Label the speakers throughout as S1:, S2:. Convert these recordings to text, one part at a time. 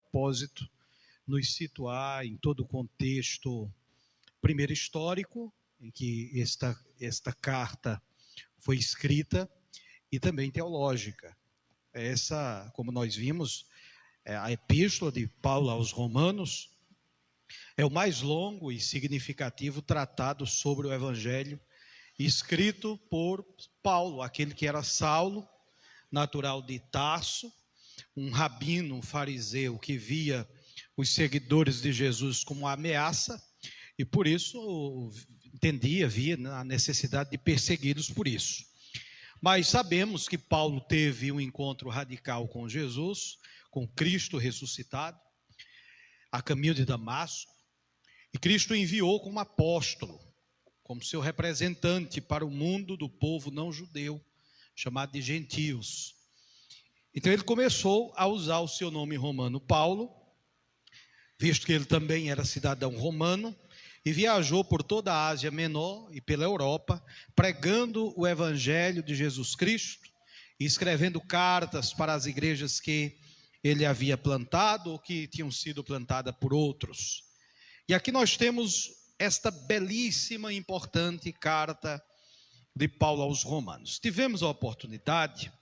S1: propósito nos situar em todo o contexto, primeiro histórico, em que esta carta foi escrita, e também teológica. Essa, como nós vimos, a epístola de Paulo aos Romanos é o mais longo e significativo tratado sobre o Evangelho, escrito por Paulo, aquele que era Saulo, natural de Tarso, um rabino, um fariseu que via os seguidores de Jesus como uma ameaça e por isso via a necessidade de persegui-los por isso. Mas sabemos que Paulo teve um encontro radical com Jesus, com Cristo ressuscitado, a caminho de Damasco, e Cristo o enviou como apóstolo, como seu representante para o mundo do povo não judeu, chamado de gentios. Então ele começou a usar o seu nome romano Paulo, visto que ele também era cidadão romano, e viajou por toda a Ásia Menor e pela Europa, pregando o Evangelho de Jesus Cristo e escrevendo cartas para as igrejas que ele havia plantado ou que tinham sido plantadas por outros. E aqui nós temos esta belíssima e importante carta de Paulo aos Romanos. Tivemos a oportunidade,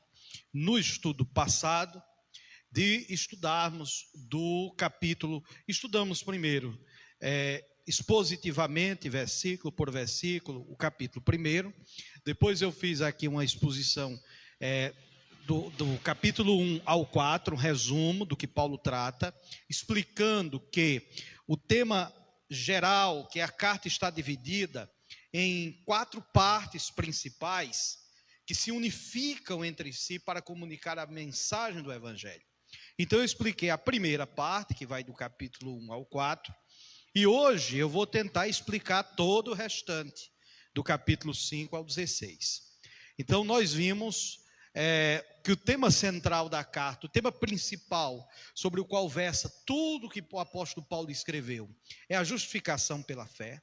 S1: no estudo passado, de estudarmos do capítulo, estudamos primeiro expositivamente, versículo por versículo, o capítulo 1. Depois eu fiz aqui uma exposição do capítulo 1 ao 4, um resumo do que Paulo trata, explicando que o tema geral, que a carta está dividida em 4 partes principais, que se unificam entre si para comunicar a mensagem do Evangelho. Então eu expliquei a primeira parte, que vai do capítulo 1 ao 4, e hoje eu vou tentar explicar todo o restante, do capítulo 5 ao 16. Então nós vimos que o tema central da carta, o tema principal, sobre o qual versa tudo que o apóstolo Paulo escreveu, é a justificação pela fé.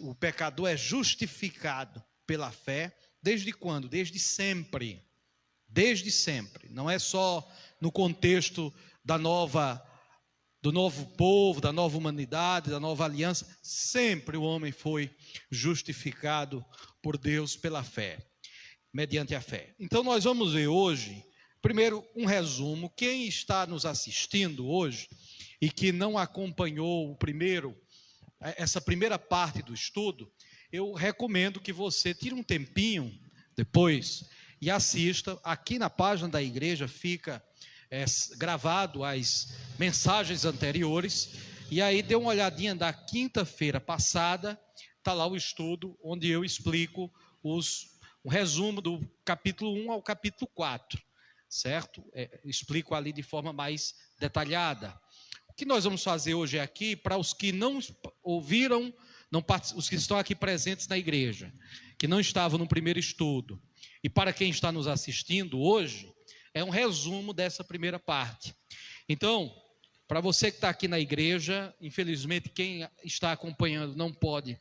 S1: O pecador é justificado pela fé, desde quando? Desde sempre. Desde sempre. Não é só no contexto do novo povo, da nova humanidade, da nova aliança. Sempre o homem foi justificado por Deus pela fé, mediante a fé. Então nós vamos ver hoje, primeiro, um resumo. Quem está nos assistindo hoje e que não acompanhou essa primeira parte do estudo, eu recomendo que você tire um tempinho depois e assista. Aqui na página da igreja fica gravado as mensagens anteriores, e aí dê uma olhadinha da quinta-feira passada, está lá o estudo onde eu explico um resumo do capítulo 1 ao capítulo 4, certo? Explico ali de forma mais detalhada. O que nós vamos fazer hoje aqui, para os que não ouviram, os que estão aqui presentes na igreja, que não estavam no primeiro estudo, e para quem está nos assistindo hoje, é um resumo dessa primeira parte. Então, para você que está aqui na igreja, infelizmente quem está acompanhando não pode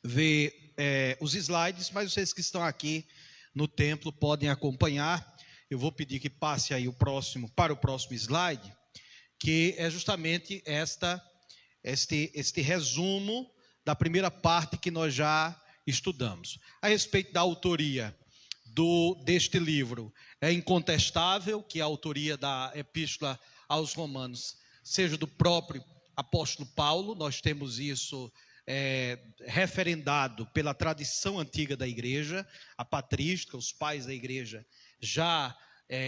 S1: ver os slides, mas vocês que estão aqui no templo podem acompanhar. Eu vou pedir que passe aí para o próximo slide, que é justamente este resumo da primeira parte que nós já estudamos. A respeito da autoria deste livro, é incontestável que a autoria da epístola aos Romanos seja do próprio apóstolo Paulo. Nós temos isso referendado pela tradição antiga da igreja, a patrística. Os pais da igreja já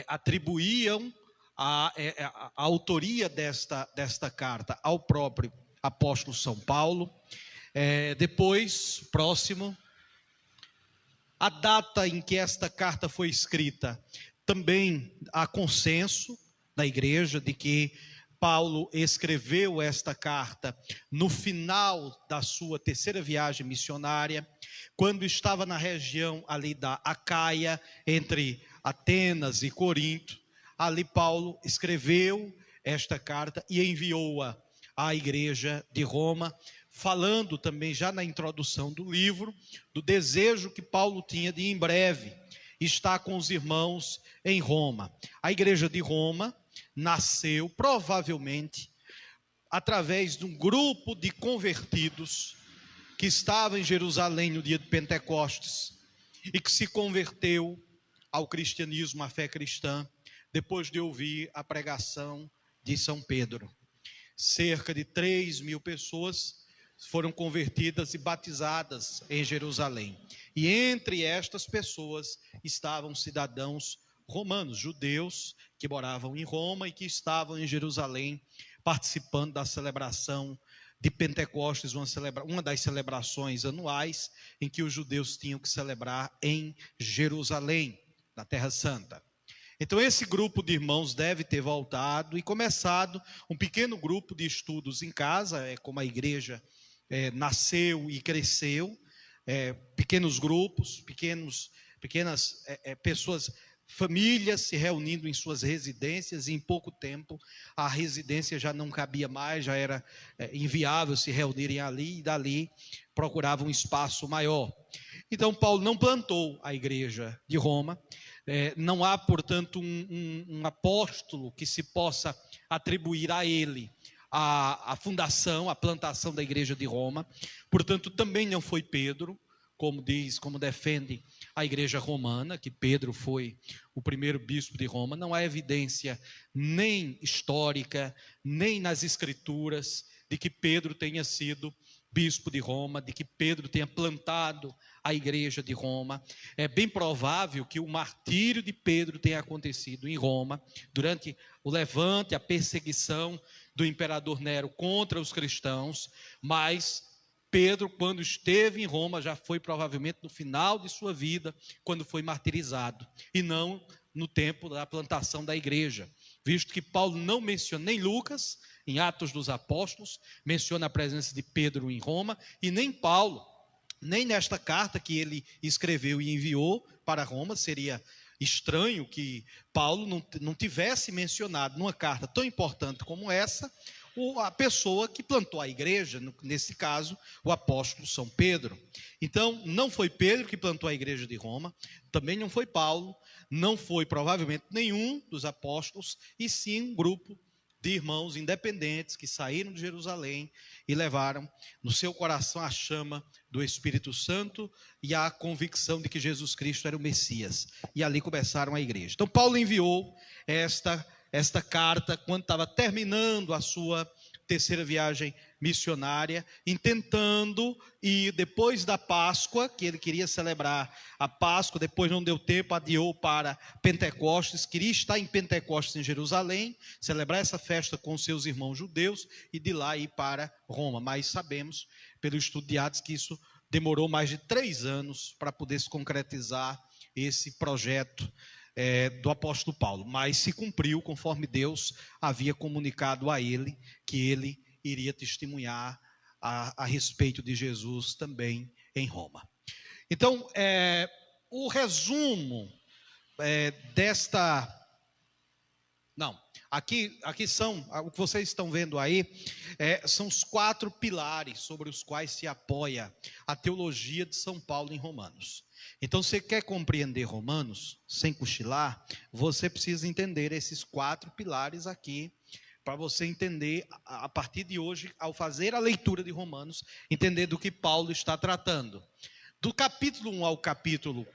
S1: atribuíam a autoria desta carta ao próprio apóstolo São Paulo. Depois, próximo, a data em que esta carta foi escrita, também há consenso na igreja de que Paulo escreveu esta carta no final da sua 3ª viagem missionária, quando estava na região ali da Acaia, entre Atenas e Corinto. Ali Paulo escreveu esta carta e enviou-a à igreja de Roma, falando também já na introdução do livro, do desejo que Paulo tinha de em breve estar com os irmãos em Roma. A igreja de Roma nasceu, provavelmente, através de um grupo de convertidos que estava em Jerusalém no dia de Pentecostes e que se converteu ao cristianismo, à fé cristã, depois de ouvir a pregação de São Pedro. Cerca de 3.000 pessoas foram convertidas e batizadas em Jerusalém. E entre estas pessoas estavam cidadãos romanos, judeus, que moravam em Roma e que estavam em Jerusalém, participando da celebração de Pentecostes, uma das celebrações anuais em que os judeus tinham que celebrar em Jerusalém, na Terra Santa. Então esse grupo de irmãos deve ter voltado e começado um pequeno grupo de estudos em casa, como a igreja nasceu e cresceu, pequenos grupos, pequenas pessoas, famílias se reunindo em suas residências, e em pouco tempo a residência já não cabia mais, já era inviável se reunirem ali, e dali procuravam um espaço maior. Então Paulo não plantou a igreja de Roma, não há, portanto, um apóstolo que se possa atribuir a ele a fundação, a plantação da igreja de Roma. Portanto, também não foi Pedro, como defende a igreja romana, que Pedro foi o primeiro bispo de Roma. Não há evidência nem histórica, nem nas escrituras, de que Pedro tenha sido bispo de Roma, de que Pedro tenha plantado a igreja de Roma. É bem provável que o martírio de Pedro tenha acontecido em Roma, durante o levante, a perseguição do imperador Nero contra os cristãos, mas Pedro, quando esteve em Roma, já foi provavelmente no final de sua vida, quando foi martirizado, e não no tempo da plantação da igreja, visto que Paulo não menciona, nem Lucas, em Atos dos Apóstolos, menciona a presença de Pedro em Roma, e nem Paulo, nem nesta carta que ele escreveu e enviou para Roma. Seria estranho que Paulo não tivesse mencionado numa carta tão importante como essa, a pessoa que plantou a igreja, nesse caso, o apóstolo São Pedro. Então, não foi Pedro que plantou a igreja de Roma, também não foi Paulo, não foi provavelmente nenhum dos apóstolos, e sim um grupo de irmãos independentes que saíram de Jerusalém e levaram no seu coração a chama do Espírito Santo e a convicção de que Jesus Cristo era o Messias. E ali começaram a igreja. Então Paulo enviou esta carta quando estava terminando a sua terceira viagem missionária, intentando ir depois da Páscoa, que ele queria celebrar a Páscoa, depois não deu tempo, adiou para Pentecostes, queria estar em Pentecostes em Jerusalém, celebrar essa festa com seus irmãos judeus e de lá ir para Roma. Mas sabemos, pelo estudo de Atos, que isso demorou mais de 3 anos para poder se concretizar esse projeto do apóstolo Paulo, mas se cumpriu conforme Deus havia comunicado a ele, que ele iria testemunhar a respeito de Jesus também em Roma. Então, o resumo aqui são, o que vocês estão vendo aí, são os 4 pilares sobre os quais se apoia a teologia de São Paulo em Romanos. Então, se você quer compreender Romanos, sem cochilar, você precisa entender esses 4 pilares aqui, para você entender, a partir de hoje, ao fazer a leitura de Romanos, entender do que Paulo está tratando. Do capítulo 1 ao capítulo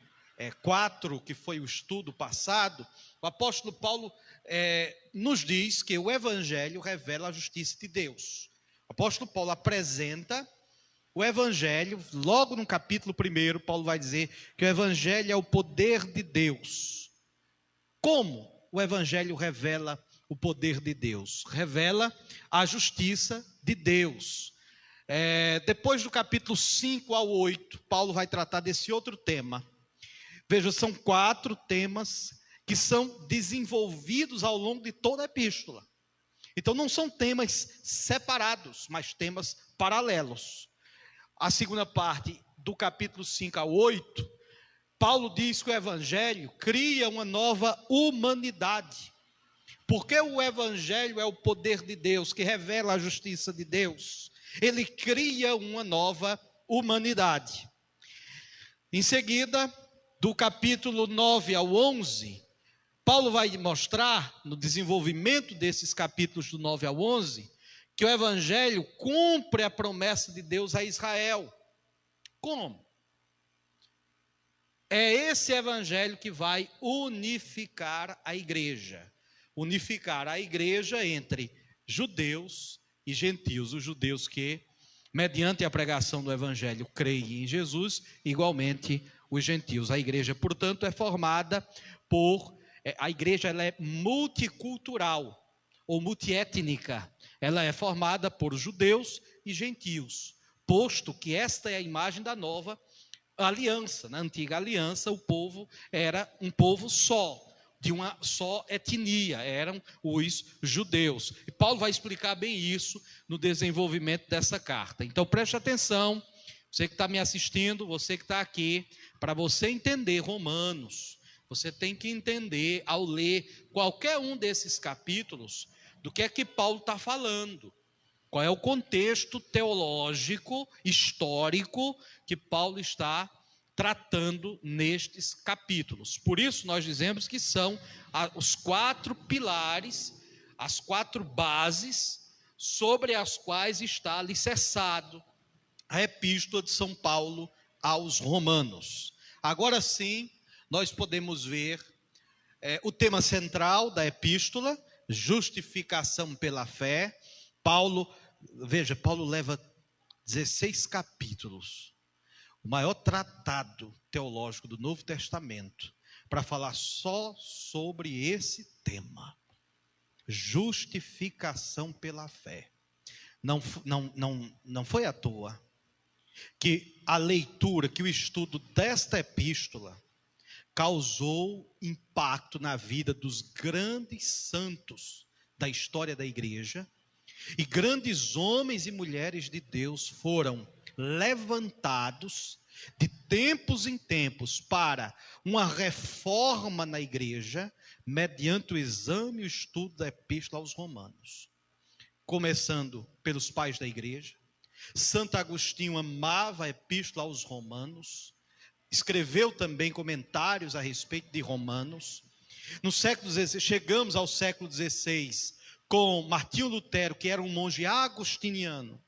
S1: 4, que foi o estudo passado, o apóstolo Paulo nos diz que o Evangelho revela a justiça de Deus. O apóstolo Paulo apresenta o Evangelho, logo no capítulo 1, Paulo vai dizer que o Evangelho é o poder de Deus. Como o Evangelho revela o poder de Deus? Revela a justiça de Deus. Depois do capítulo 5 ao 8, Paulo vai tratar desse outro tema. Veja, são 4 temas que são desenvolvidos ao longo de toda a epístola. Então não são temas separados, mas temas paralelos. A segunda parte, do capítulo 5 ao 8, Paulo diz que o Evangelho cria uma nova humanidade. Porque o Evangelho é o poder de Deus, que revela a justiça de Deus. Ele cria uma nova humanidade. Em seguida, do capítulo 9 ao 11, Paulo vai mostrar, no desenvolvimento desses capítulos do 9 ao 11, que o evangelho cumpre a promessa de Deus a Israel. Como? É esse evangelho que vai unificar a igreja. Unificar a igreja entre judeus e gentios. Os judeus que, mediante a pregação do evangelho, creem em Jesus, igualmente os gentios. A igreja, portanto, é formada por... A igreja ela é multicultural ou multiétnica. Ela é formada por judeus e gentios, posto que esta é a imagem da nova aliança. Na antiga aliança, o povo era um povo só, de uma só etnia, eram os judeus. E Paulo vai explicar bem isso no desenvolvimento dessa carta. Então preste atenção, você que está me assistindo, você que está aqui, para você entender Romanos, você tem que entender, ao ler qualquer um desses capítulos, do que é que Paulo está falando. Qual é o contexto teológico, histórico, que Paulo está tratando nestes capítulos. Por isso nós dizemos que são os 4 pilares, as 4 bases, sobre as quais está alicerçado a epístola de São Paulo aos Romanos. Agora sim, nós podemos ver o tema central da epístola, justificação pela fé. Paulo leva 16 capítulos, o maior tratado teológico do Novo Testamento, para falar só sobre esse tema, justificação pela fé. Não foi à toa que a leitura, que o estudo desta epístola causou impacto na vida dos grandes santos da história da igreja, e grandes homens e mulheres de Deus foram levantados de tempos em tempos para uma reforma na igreja, mediante o exame e o estudo da epístola aos Romanos. Começando pelos pais da igreja, Santo Agostinho amava a epístola aos Romanos, escreveu também comentários a respeito de Romanos. No século XVI, chegamos ao século XVI, com Martinho Lutero, que era um monge agostiniano,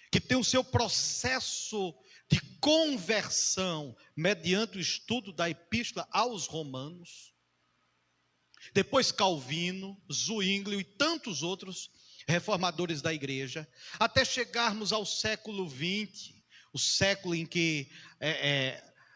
S1: que tem o seu processo de conversão mediante o estudo da epístola aos Romanos. Depois Calvino, Zwinglio e tantos outros reformadores da igreja, até chegarmos ao século XX, o século em que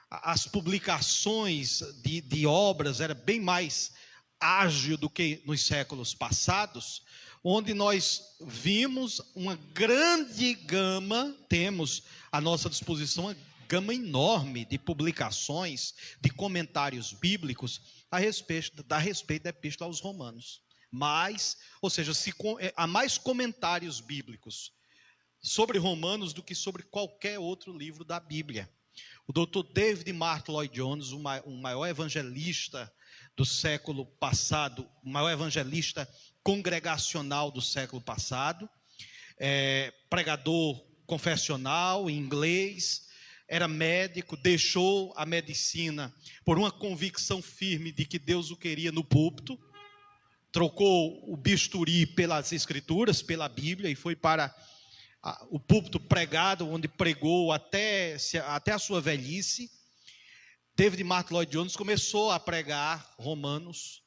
S1: as publicações de obras era bem mais ágil do que nos séculos passados, onde nós vimos uma grande gama, temos à nossa disposição uma gama enorme de publicações, de comentários bíblicos a respeito da epístola aos Romanos. Ou seja, há mais comentários bíblicos sobre Romanos do que sobre qualquer outro livro da Bíblia. O Dr. David Martyn Lloyd-Jones, o maior evangelista do século passado, o maior evangelista congregacional do século passado, pregador confessional em inglês, era médico, deixou a medicina por uma convicção firme de que Deus o queria no púlpito, trocou o bisturi pelas escrituras, pela Bíblia, e foi para o púlpito pregado, onde pregou até a sua velhice. David Martyn Lloyd-Jones começou a pregar Romanos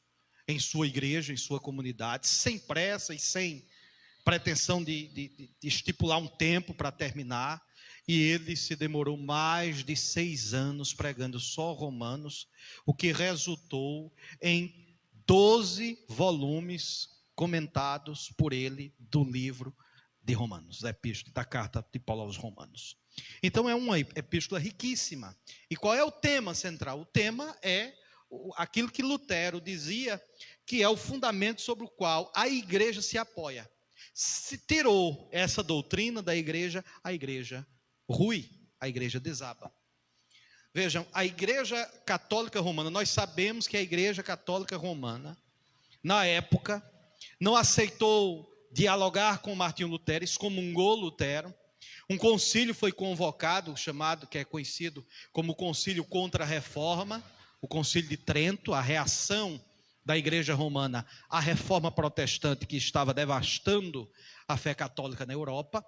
S1: em sua igreja, em sua comunidade, sem pressa e sem pretensão de estipular um tempo para terminar. E ele se demorou mais de 6 anos pregando só Romanos, o que resultou em 12 volumes comentados por ele do livro de Romanos, da epístola, da carta de Paulo aos Romanos. Então é uma epístola riquíssima. E qual é o tema central? O tema é aquilo que Lutero dizia que é o fundamento sobre o qual a igreja se apoia. Se tirou essa doutrina da igreja, a igreja rui, a igreja desaba. Vejam, a igreja católica romana, nós sabemos que a igreja católica romana, na época, não aceitou dialogar com Martinho Lutero, excomungou Lutero. Um concílio foi convocado, que é conhecido como Concílio contra a Reforma, o Concílio de Trento, a reação da Igreja Romana à reforma protestante que estava devastando a fé católica na Europa.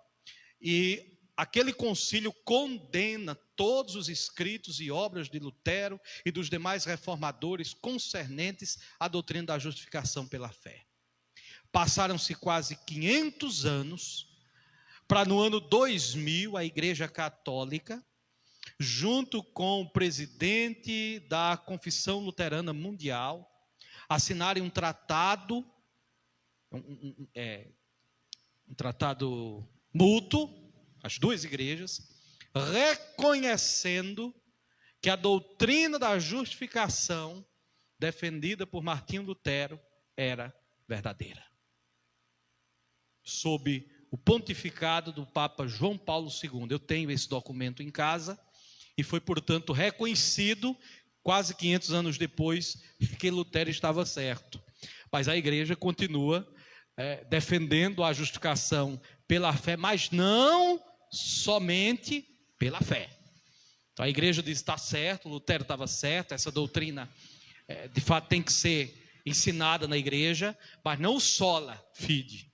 S1: E aquele concílio condena todos os escritos e obras de Lutero e dos demais reformadores concernentes à doutrina da justificação pela fé. Passaram-se quase 500 anos para no ano 2000 a Igreja Católica, junto com o presidente da Confissão Luterana Mundial, assinarem um tratado, um tratado mútuo, as duas igrejas, reconhecendo que a doutrina da justificação defendida por Martinho Lutero era verdadeira. Sob o pontificado do Papa João Paulo II. Eu tenho esse documento em casa e foi, portanto, reconhecido, quase 500 anos depois, que Lutero estava certo. Mas a igreja continua defendendo a justificação pela fé, mas não somente pela fé. Então a igreja diz: está certo, Lutero estava certo, essa doutrina de fato tem que ser ensinada na igreja, mas não sola fide.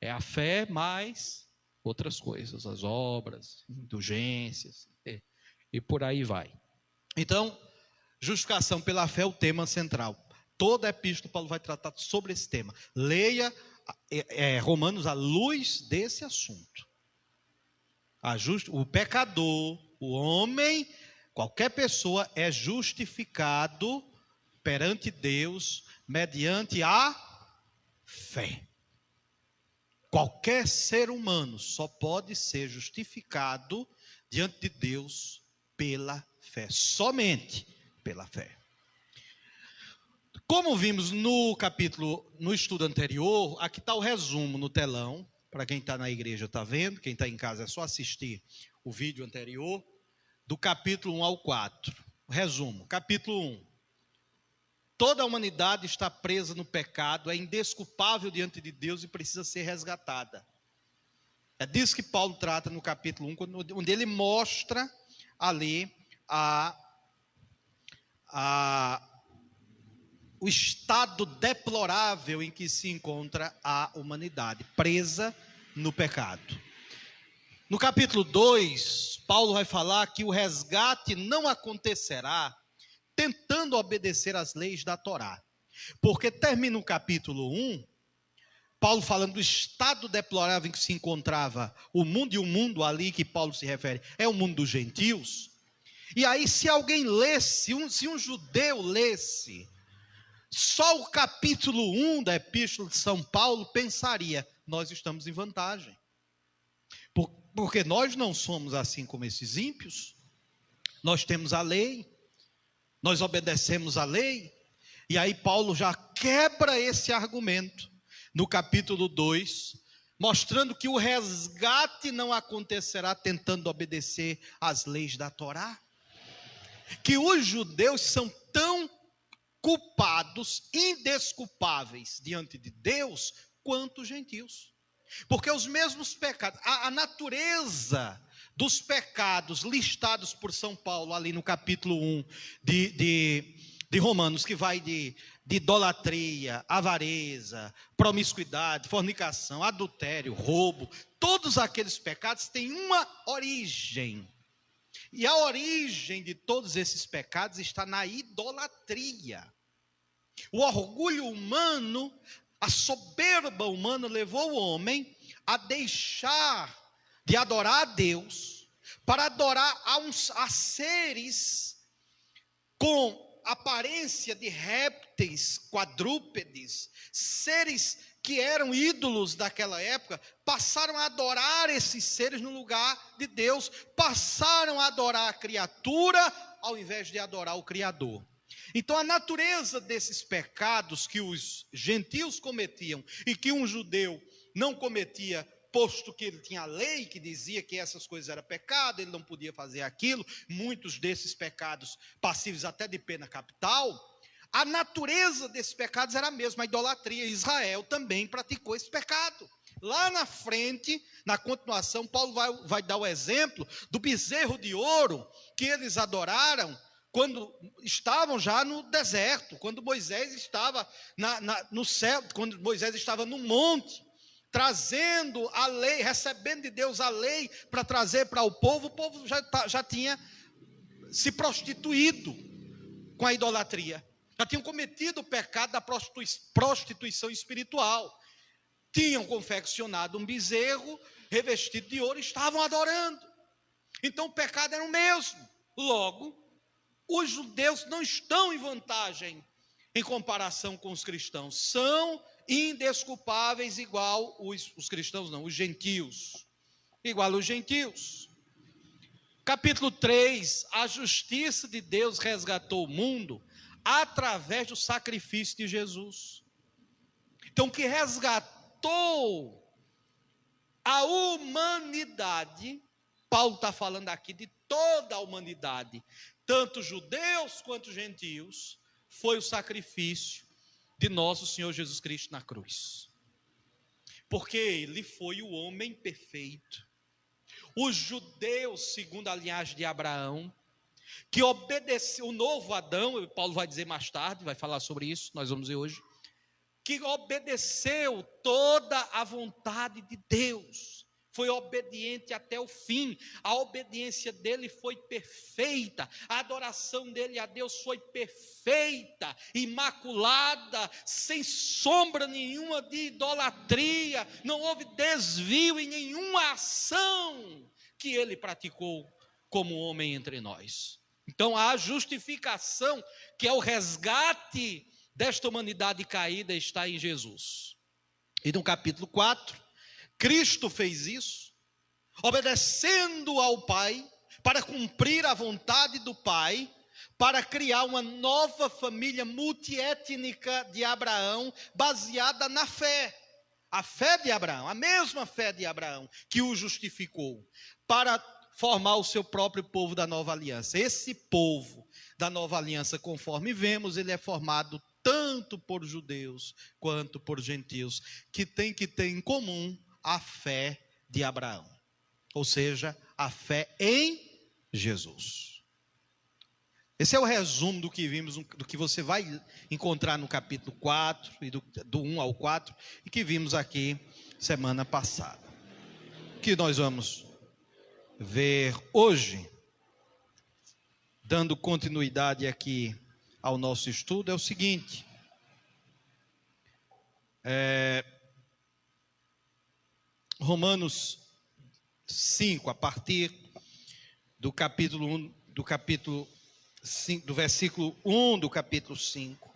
S1: É a fé mais outras coisas, as obras, indulgências, e por aí vai. Então, justificação pela fé é o tema central. Toda a epístola Paulo vai tratar sobre esse tema. Leia Romanos à luz desse assunto. O pecador, o homem, qualquer pessoa é justificado perante Deus mediante a fé. Qualquer ser humano só pode ser justificado diante de Deus pela fé, somente pela fé. Como vimos no estudo anterior, aqui está o resumo no telão, para quem está na igreja está vendo, quem está em casa é só assistir o vídeo anterior, do capítulo 1 ao 4. Resumo, capítulo 1. Toda a humanidade está presa no pecado, é indesculpável diante de Deus e precisa ser resgatada. É disso que Paulo trata no capítulo 1, onde ele mostra ali o estado deplorável em que se encontra a humanidade, presa no pecado. No capítulo 2, Paulo vai falar que o resgate não acontecerá tentando obedecer às leis da Torá. Porque termina o capítulo 1, Paulo falando do estado deplorável em que se encontrava o mundo, e o mundo ali que Paulo se refere é o mundo dos gentios. E aí, se alguém lesse, se um judeu lesse só o capítulo 1 da Epístola de São Paulo, pensaria: nós estamos em vantagem. Porque nós não somos assim como esses ímpios. Nós temos a lei, nós obedecemos a lei. E aí Paulo já quebra esse argumento no capítulo 2, mostrando que o resgate não acontecerá tentando obedecer às leis da Torá. Que os judeus são tão culpados, indesculpáveis diante de Deus, quanto os gentios. Porque os mesmos pecados, a natureza dos pecados listados por São Paulo ali no capítulo 1 de Romanos, que vai de idolatria, avareza, promiscuidade, fornicação, adultério, roubo, todos aqueles pecados têm uma origem. E a origem de todos esses pecados está na idolatria. O orgulho humano, a soberba humana levou o homem a deixar de adorar a Deus para adorar a seres com aparência de répteis, quadrúpedes, seres que eram ídolos daquela época, passaram a adorar esses seres no lugar de Deus, passaram a adorar a criatura ao invés de adorar o Criador. Então a natureza desses pecados que os gentios cometiam e que um judeu não cometia, posto que ele tinha a lei que dizia que essas coisas eram pecado, ele não podia fazer aquilo, muitos desses pecados passíveis até de pena capital, a natureza desses pecados era a mesma, a idolatria. Israel também praticou esse pecado. Lá na frente, na continuação, Paulo vai dar o exemplo do bezerro de ouro que eles adoraram quando estavam já no deserto, quando Moisés estava no céu, quando Moisés estava no monte, trazendo a lei, recebendo de Deus a lei para trazer para o povo já tinha se prostituído com a idolatria, já tinham cometido o pecado da prostituição espiritual, tinham confeccionado um bezerro revestido de ouro e estavam adorando. Então o pecado era o mesmo. Logo, os judeus não estão em vantagem em comparação com os cristãos, são indesculpáveis igual os cristãos não, os gentios, igual os gentios. Capítulo 3, a justiça de Deus resgatou o mundo através do sacrifício de Jesus. Então, que resgatou a humanidade, Paulo está falando aqui de toda a humanidade, tanto judeus quanto gentios, foi o sacrifício de nosso Senhor Jesus Cristo na cruz. Porque ele foi o homem perfeito. Os judeus, segundo a linhagem de Abraão, que obedeceu, o novo Adão, Paulo vai dizer mais tarde, vai falar sobre isso, nós vamos ver hoje, que obedeceu toda a vontade de Deus, foi obediente até o fim, a obediência dele foi perfeita, a adoração dele a Deus foi perfeita, imaculada, sem sombra nenhuma de idolatria, não houve desvio em nenhuma ação que ele praticou como homem entre nós. Então a justificação, que é o resgate desta humanidade caída, está em Jesus. E no capítulo 4, Cristo fez isso, obedecendo ao Pai, para cumprir a vontade do Pai, para criar uma nova família multiétnica de Abraão, baseada na fé. A fé de Abraão, a mesma fé de Abraão, que o justificou, para formar o seu próprio povo da nova aliança. Esse povo da nova aliança, conforme vemos, ele é formado tanto por judeus quanto por gentios, que tem que ter em comum a fé de Abraão, ou seja, a fé em Jesus. Esse é o resumo do que vimos, do que você vai encontrar no capítulo 4, e do 1 ao 4, e que vimos aqui semana passada. O que nós vamos ver hoje, dando continuidade aqui ao nosso estudo, é o seguinte: Romanos 5, a partir do capítulo 1, do versículo 1 do capítulo 5.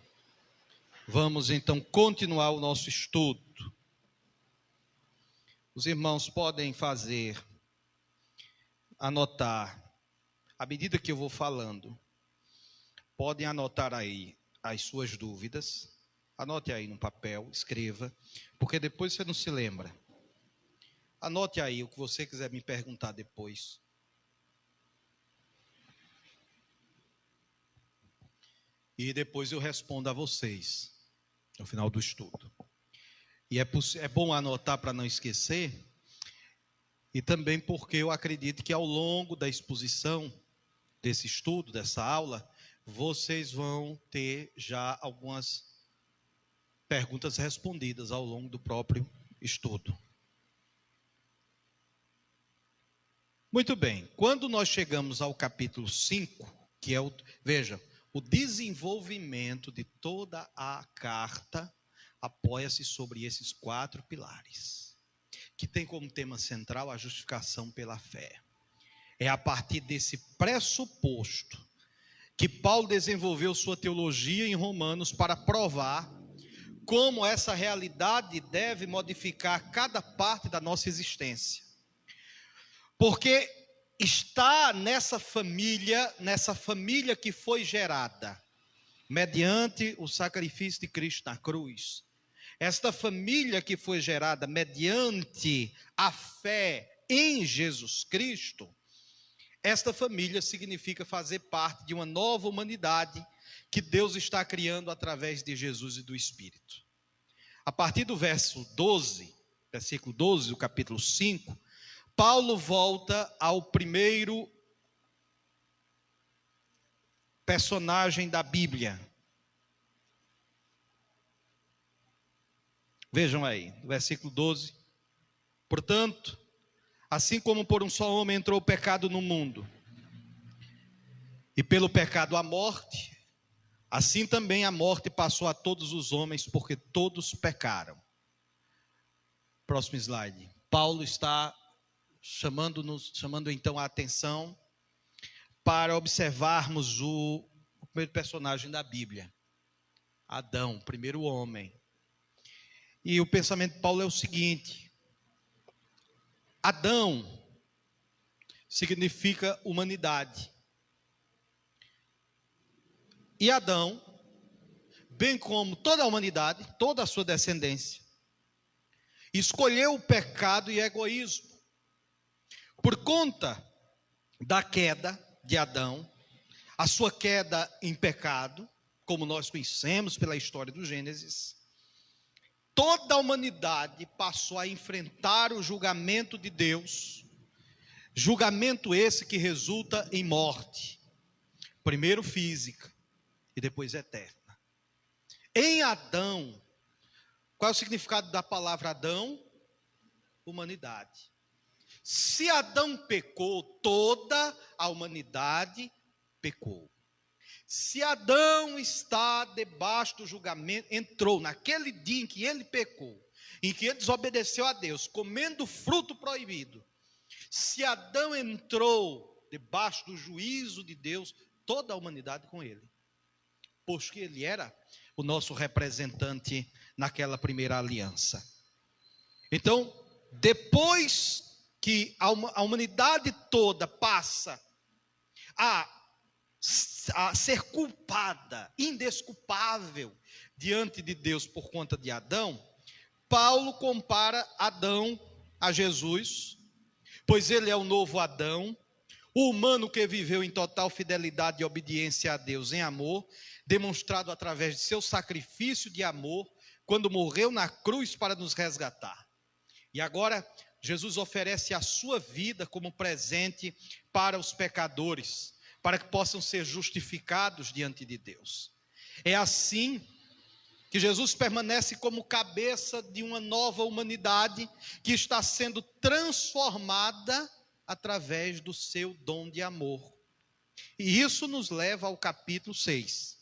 S1: Vamos então continuar o nosso estudo. Os irmãos podem anotar, à medida que eu vou falando, podem anotar aí as suas dúvidas, anote aí no papel, escreva, porque depois você não se lembra. Anote aí o que você quiser me perguntar depois. E depois eu respondo a vocês, no final do estudo. E é bom anotar para não esquecer, e também porque eu acredito que ao longo da exposição desse estudo, dessa aula, vocês vão ter já algumas perguntas respondidas ao longo do próprio estudo. Muito bem, quando nós chegamos ao capítulo 5, que é o desenvolvimento de toda a carta, apoia-se sobre esses 4 pilares, que tem como tema central a justificação pela fé. É a partir desse pressuposto que Paulo desenvolveu sua teologia em Romanos para provar como essa realidade deve modificar cada parte da nossa existência. Porque está nessa família que foi gerada mediante o sacrifício de Cristo na cruz. Esta família que foi gerada mediante a fé em Jesus Cristo, esta família significa fazer parte de uma nova humanidade que Deus está criando através de Jesus e do Espírito. A partir do versículo 12 do capítulo 5, Paulo volta ao primeiro personagem da Bíblia. Vejam aí, versículo 12. Portanto, assim como por um só homem entrou o pecado no mundo, e pelo pecado a morte, assim também a morte passou a todos os homens, porque todos pecaram. Próximo slide. Paulo está chamando então a atenção para observarmos o primeiro personagem da Bíblia, Adão, o primeiro homem. E o pensamento de Paulo é o seguinte: Adão significa humanidade. E Adão, bem como toda a humanidade, toda a sua descendência, escolheu o pecado e egoísmo. Por conta da queda de Adão, a sua queda em pecado, como nós conhecemos pela história do Gênesis, toda a humanidade passou a enfrentar o julgamento de Deus, julgamento esse que resulta em morte, primeiro física e depois eterna. Em Adão, qual é o significado da palavra Adão? Humanidade. Se Adão pecou, toda a humanidade pecou. Se Adão está debaixo do julgamento, entrou naquele dia em que ele pecou, em que ele desobedeceu a Deus, comendo fruto proibido. Se Adão entrou debaixo do juízo de Deus, toda a humanidade com ele, pois que ele era o nosso representante naquela primeira aliança. Então, depois que a humanidade toda passa a ser culpada, indesculpável diante de Deus por conta de Adão, Paulo compara Adão a Jesus, pois ele é o novo Adão, o humano que viveu em total fidelidade e obediência a Deus em amor, demonstrado através de seu sacrifício de amor, quando morreu na cruz para nos resgatar. E agora, Jesus oferece a sua vida como presente para os pecadores, para que possam ser justificados diante de Deus. É assim que Jesus permanece como cabeça de uma nova humanidade que está sendo transformada através do seu dom de amor. E isso nos leva ao capítulo 6.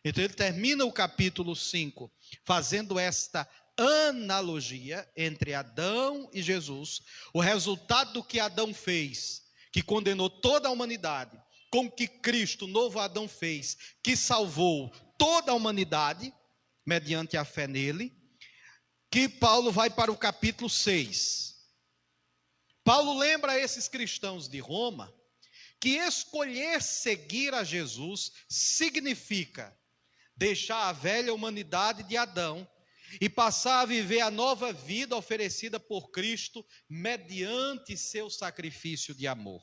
S1: Então ele termina o capítulo 5 fazendo esta analogia entre Adão e Jesus, o resultado do que Adão fez, que condenou toda a humanidade, com que Cristo, novo Adão, fez, que salvou toda a humanidade, mediante a fé nele, que Paulo vai para o capítulo 6. Paulo lembra a esses cristãos de Roma que escolher seguir a Jesus significa deixar a velha humanidade de Adão e passar a viver a nova vida oferecida por Cristo mediante seu sacrifício de amor.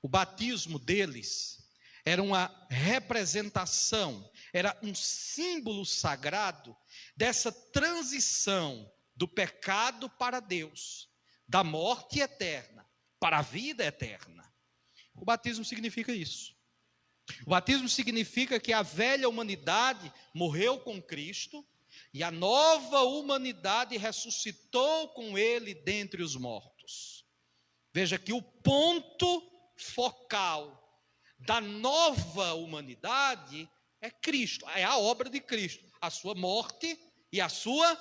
S1: O batismo deles era uma representação, era um símbolo sagrado dessa transição do pecado para Deus, da morte eterna para a vida eterna. O batismo significa isso. O batismo significa que a velha humanidade morreu com Cristo e a nova humanidade ressuscitou com ele dentre os mortos. Veja que o ponto focal da nova humanidade é Cristo, é a obra de Cristo, a sua morte e a sua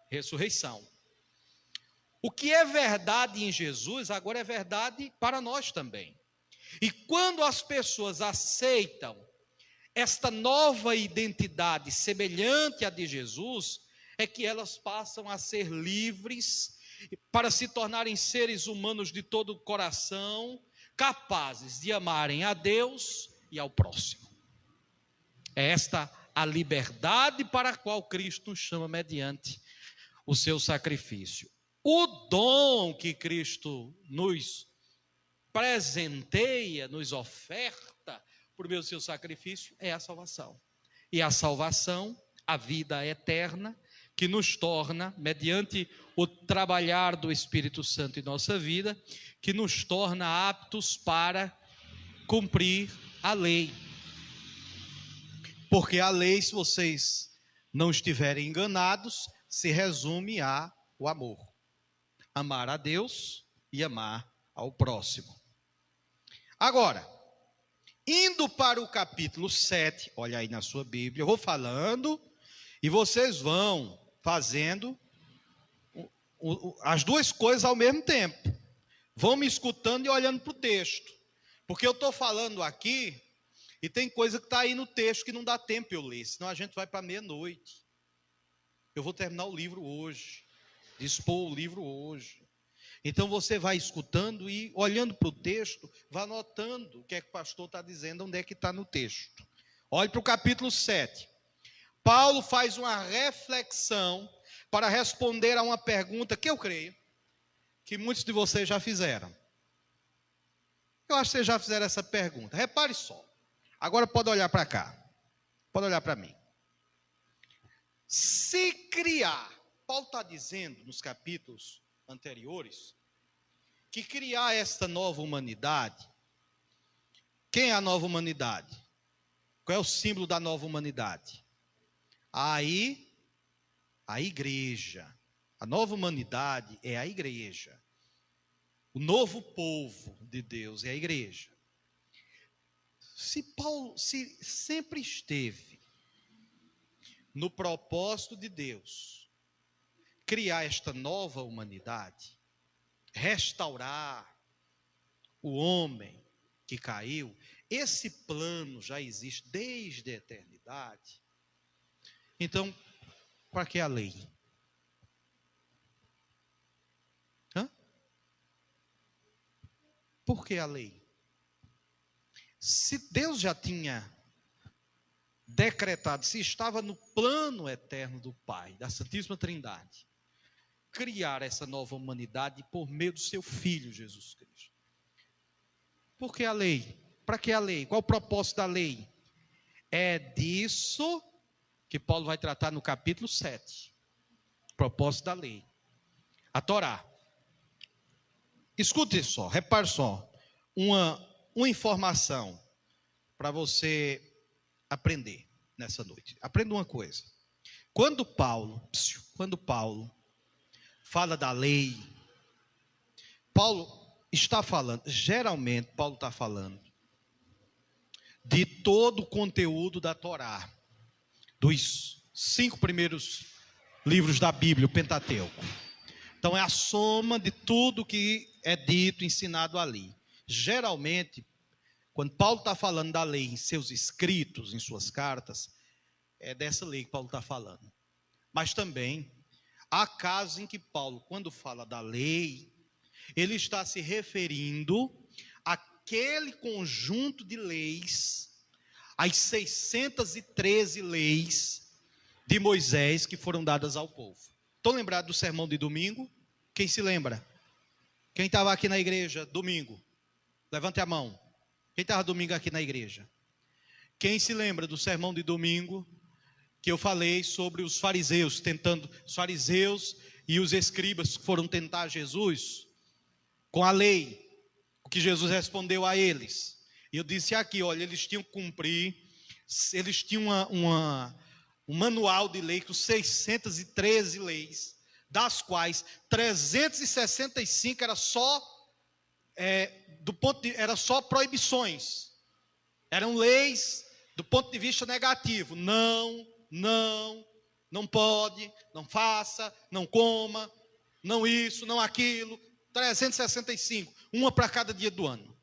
S1: ressurreição. O que é verdade em Jesus, agora é verdade para nós também. E quando as pessoas aceitam esta nova identidade semelhante à de Jesus, é que elas passam a ser livres para se tornarem seres humanos de todo o coração, capazes de amarem a Deus e ao próximo. É esta a liberdade para a qual Cristo nos chama mediante o seu sacrifício. O dom que Cristo nos presenteia, nos oferta por meio do seu sacrifício é a salvação. E a salvação, a vida eterna, que nos torna, mediante o trabalhar do Espírito Santo em nossa vida, que nos torna aptos para cumprir a lei. Porque a lei, se vocês não estiverem enganados, se resume ao amor. Amar a Deus e amar ao próximo. Agora, indo para o capítulo 7, olha aí na sua Bíblia, eu vou falando e vocês vão fazendo as duas coisas ao mesmo tempo. Vão me escutando e olhando para o texto. Porque eu estou falando aqui e tem coisa que está aí no texto que não dá tempo eu ler, senão a gente vai para meia-noite. Eu vou terminar o livro hoje, dispor o livro hoje. Então você vai escutando e olhando para o texto, vai anotando o que é que o pastor está dizendo, onde é que está no texto. Olhe para o capítulo 7. Paulo faz uma reflexão para responder a uma pergunta que eu creio que muitos de vocês já fizeram. Eu acho que vocês já fizeram essa pergunta. Repare só. Agora pode olhar para cá. Pode olhar para mim. Se criar, Paulo está dizendo nos capítulos anteriores, que criar esta nova humanidade, quem é a nova humanidade? Qual é o símbolo da nova humanidade? Aí, a igreja. A nova humanidade é a igreja. O novo povo de Deus é a igreja. Se Paulo sempre esteve no propósito de Deus, criar esta nova humanidade, restaurar o homem que caiu, esse plano já existe desde a eternidade. Então, para que a lei? Por que a lei? Se Deus já tinha decretado, se estava no plano eterno do Pai, da Santíssima Trindade, criar essa nova humanidade por meio do seu Filho Jesus Cristo. Por que a lei? Para que a lei? Qual o propósito da lei? É disso que Paulo vai tratar no capítulo 7. Propósito da lei. A Torá. Escute só, repare só, uma informação para você aprender nessa noite. Aprenda uma coisa. Quando Paulo fala da lei, Paulo está falando, geralmente Paulo está falando de todo o conteúdo da Torá, dos 5 primeiros livros da Bíblia, o Pentateuco. Então é a soma de tudo que é dito, ensinado ali. Geralmente, quando Paulo está falando da lei em seus escritos, em suas cartas, é dessa lei que Paulo está falando. Mas também, há casos em que Paulo, quando fala da lei, ele está se referindo àquele conjunto de leis, as 613 leis de Moisés que foram dadas ao povo. Estão lembrados do sermão de domingo? Quem se lembra? Quem estava aqui na igreja domingo? Levante a mão. Quem estava domingo aqui na igreja? Quem se lembra do sermão de domingo que eu falei sobre os fariseus e os escribas que foram tentar Jesus com a lei? O que Jesus respondeu a eles? E eu disse aqui, olha, eles tinham que cumprir, eles tinham um manual de lei com 613 leis, das quais 365 era só era só proibições, eram leis do ponto de vista negativo. Não pode, não faça, não coma, não isso, não aquilo. 365, uma para cada dia do ano.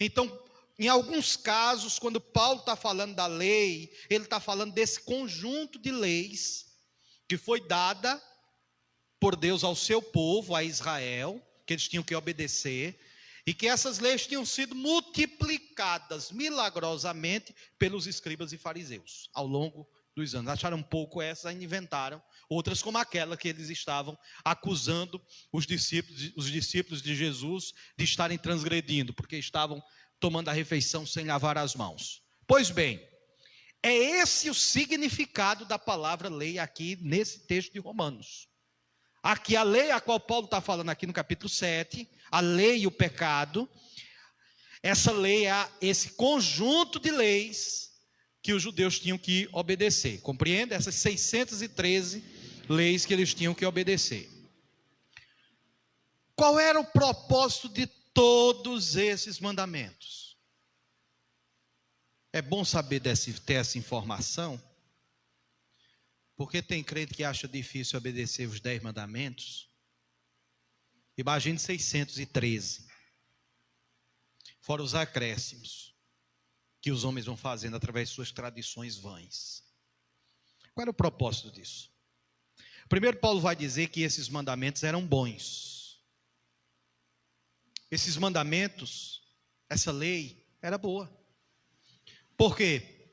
S1: Então, em alguns casos, quando Paulo está falando da lei, ele está falando desse conjunto de leis que foi dada por Deus ao seu povo, a Israel, que eles tinham que obedecer, e que essas leis tinham sido multiplicadas milagrosamente pelos escribas e fariseus ao longo dos anos. Acharam pouco essas, ainda inventaram outras, como aquela que eles estavam acusando os discípulos de Jesus de estarem transgredindo, porque estavam tomando a refeição sem lavar as mãos. Pois bem, é esse o significado da palavra lei aqui nesse texto de Romanos. Aqui a lei a qual Paulo está falando aqui no capítulo 7, a lei e o pecado, essa lei é esse conjunto de leis que os judeus tinham que obedecer. Compreende? Essas 613 leis que eles tinham que obedecer. Qual era o propósito de todos esses mandamentos? É bom saber ter essa informação, porque tem crente que acha difícil obedecer os 10 mandamentos. Imagine 613. Fora os acréscimos que os homens vão fazendo através de suas tradições vãs. Qual era o propósito disso? Primeiro, Paulo vai dizer que esses mandamentos eram bons. Esses mandamentos, essa lei, era boa. Por quê?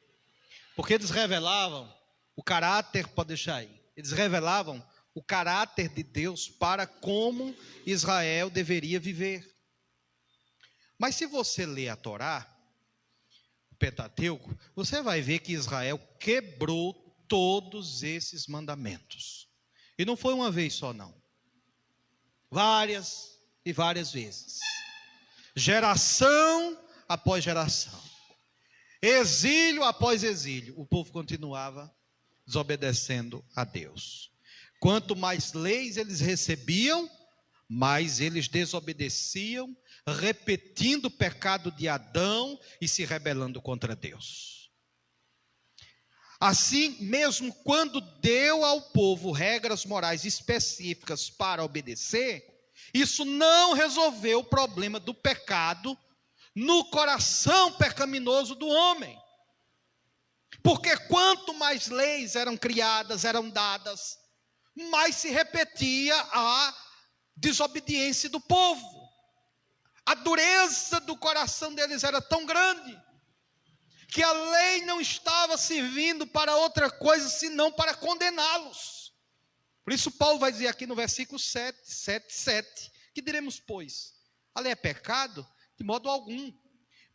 S1: Porque eles revelavam o caráter, pode deixar aí, eles revelavam o caráter de Deus para como Israel deveria viver. Mas se você ler a Torá, o Pentateuco, você vai ver que Israel quebrou todos esses mandamentos. E não foi uma vez só, não. Várias e várias vezes. Geração após geração. Exílio após exílio. O povo continuava desobedecendo a Deus. Quanto mais leis eles recebiam, mais eles desobedeciam, repetindo o pecado de Adão e se rebelando contra Deus. Assim, mesmo quando deu ao povo regras morais específicas para obedecer, isso não resolveu o problema do pecado no coração pecaminoso do homem. Porque quanto mais leis eram criadas, eram dadas, mais se repetia a desobediência do povo. A dureza do coração deles era tão grande, que a lei não estava servindo para outra coisa, senão para condená-los. Por isso Paulo vai dizer aqui no versículo 7, que diremos, pois? A lei é pecado? De modo algum.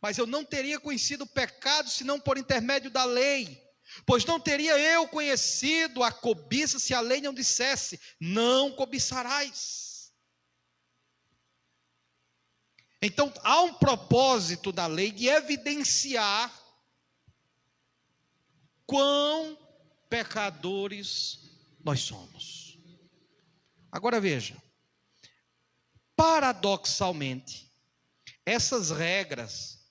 S1: Mas eu não teria conhecido o pecado, senão por intermédio da lei. Pois não teria eu conhecido a cobiça, se a lei não dissesse, não cobiçarás. Então, há um propósito da lei de evidenciar quão pecadores nós somos. Agora veja, paradoxalmente, essas regras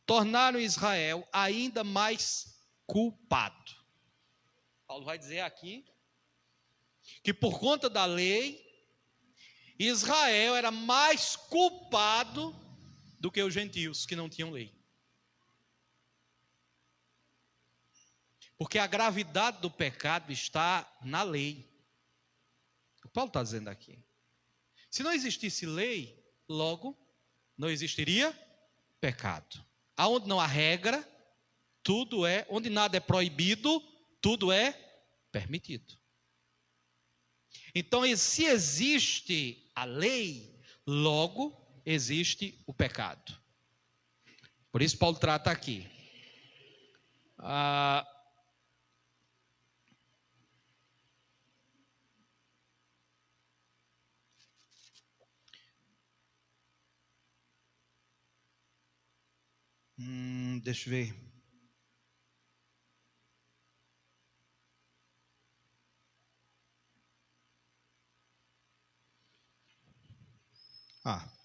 S1: tornaram Israel ainda mais culpado. Paulo vai dizer aqui que por conta da lei, Israel era mais culpado do que os gentios que não tinham lei. Porque a gravidade do pecado está na lei. O Paulo está dizendo aqui. Se não existisse lei, logo não existiria pecado. Aonde não há regra, tudo é, onde nada é proibido, tudo é permitido. Então, se existe a lei, logo existe o pecado. Por isso Paulo trata aqui. Deixa eu ver.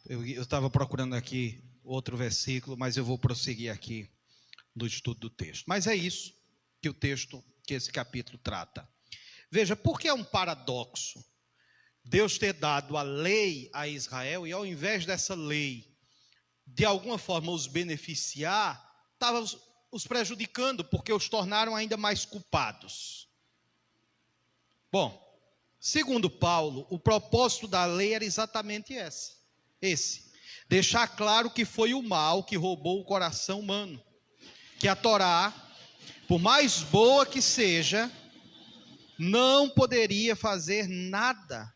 S1: Eu estava procurando aqui outro versículo, mas eu vou prosseguir aqui no estudo do texto. Mas é isso que o texto, que esse capítulo trata. Veja, por que é um paradoxo Deus ter dado a lei a Israel e ao invés dessa lei, de alguma forma os beneficiar, estava os prejudicando, porque os tornaram ainda mais culpados. Bom, segundo Paulo, o propósito da lei era exatamente esse. Deixar claro que foi o mal que roubou o coração humano. Que a Torá, por mais boa que seja, não poderia fazer nada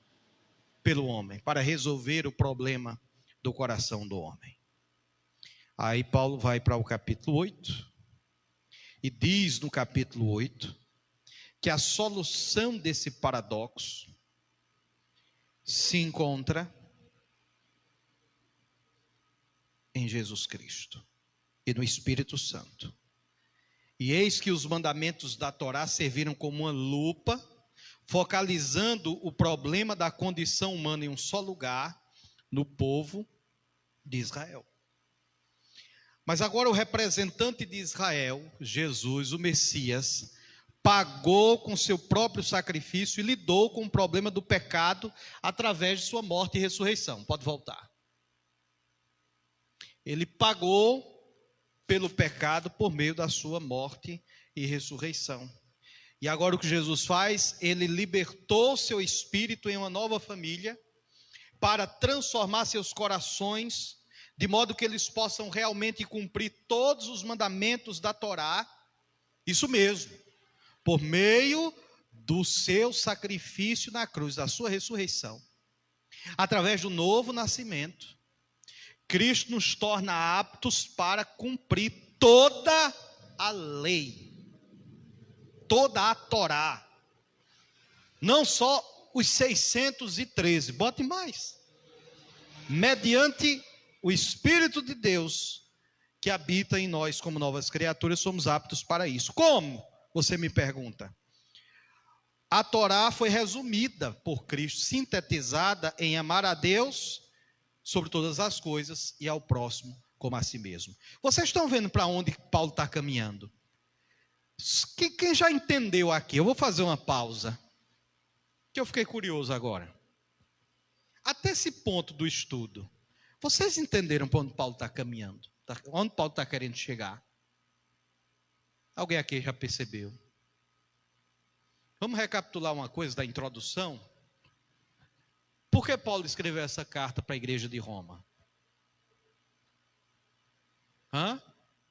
S1: pelo homem, para resolver o problema do coração do homem. Aí Paulo vai para o capítulo 8, e diz no capítulo 8, que a solução desse paradoxo se encontra em Jesus Cristo e no Espírito Santo. E eis que os mandamentos da Torá serviram como uma lupa, focalizando o problema da condição humana em um só lugar, no povo de Israel. Mas agora o representante de Israel, Jesus, o Messias, pagou com seu próprio sacrifício e lidou com o problema do pecado através de sua morte e ressurreição. Pode voltar. Ele pagou pelo pecado por meio da sua morte e ressurreição. E agora o que Jesus faz? Ele libertou seu espírito em uma nova família para transformar seus corações de modo que eles possam realmente cumprir todos os mandamentos da Torá. Isso mesmo, por meio do seu sacrifício na cruz, da sua ressurreição. Através do novo nascimento, Cristo nos torna aptos para cumprir toda a lei, toda a Torá, não só os 613, bote mais, mediante o Espírito de Deus que habita em nós como novas criaturas, somos aptos para isso. Como? Você me pergunta. A Torá foi resumida por Cristo, sintetizada em amar a Deus sobre todas as coisas e ao próximo como a si mesmo. Vocês estão vendo para onde Paulo está caminhando? Quem já entendeu aqui? Eu vou fazer uma pausa, que eu fiquei curioso agora. Até esse ponto do estudo, vocês entenderam para onde Paulo está caminhando? Onde Paulo está querendo chegar? Alguém aqui já percebeu? Vamos recapitular uma coisa da introdução? Por que Paulo escreveu essa carta para a igreja de Roma?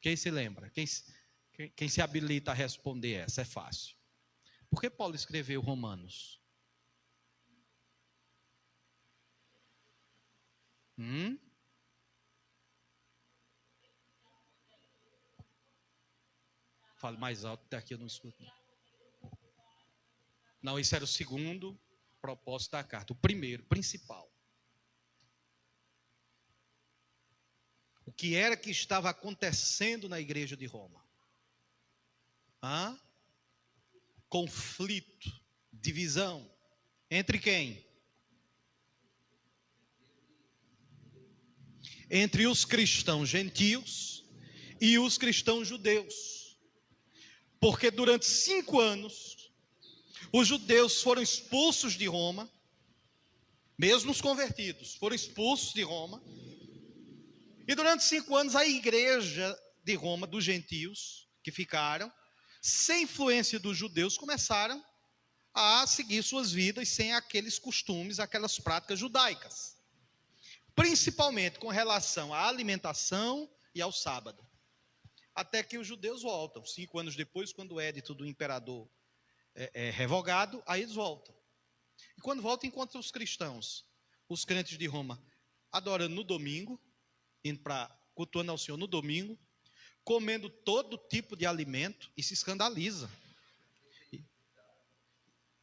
S1: Quem se lembra? Quem se habilita a responder essa? É fácil. Por que Paulo escreveu Romanos? Fale mais alto, daqui eu não escuto. Não, isso era o segundo propósito da carta. O primeiro, principal. O que era que estava acontecendo na igreja de Roma? Conflito, divisão. Entre quem? Entre os cristãos gentios e os cristãos judeus. Porque durante 5 anos, os judeus foram expulsos de Roma, mesmo os convertidos, foram expulsos de Roma. E durante 5 anos, a igreja de Roma, dos gentios, que ficaram, sem influência dos judeus, começaram a seguir suas vidas sem aqueles costumes, aquelas práticas judaicas. Principalmente com relação à alimentação e ao sábado. Até que os judeus voltam. 5 anos depois, quando o édito do imperador é revogado, aí eles voltam. E quando voltam, encontram os cristãos, os crentes de Roma, adorando no domingo, indo para cultuando ao Senhor no domingo, comendo todo tipo de alimento e se escandaliza.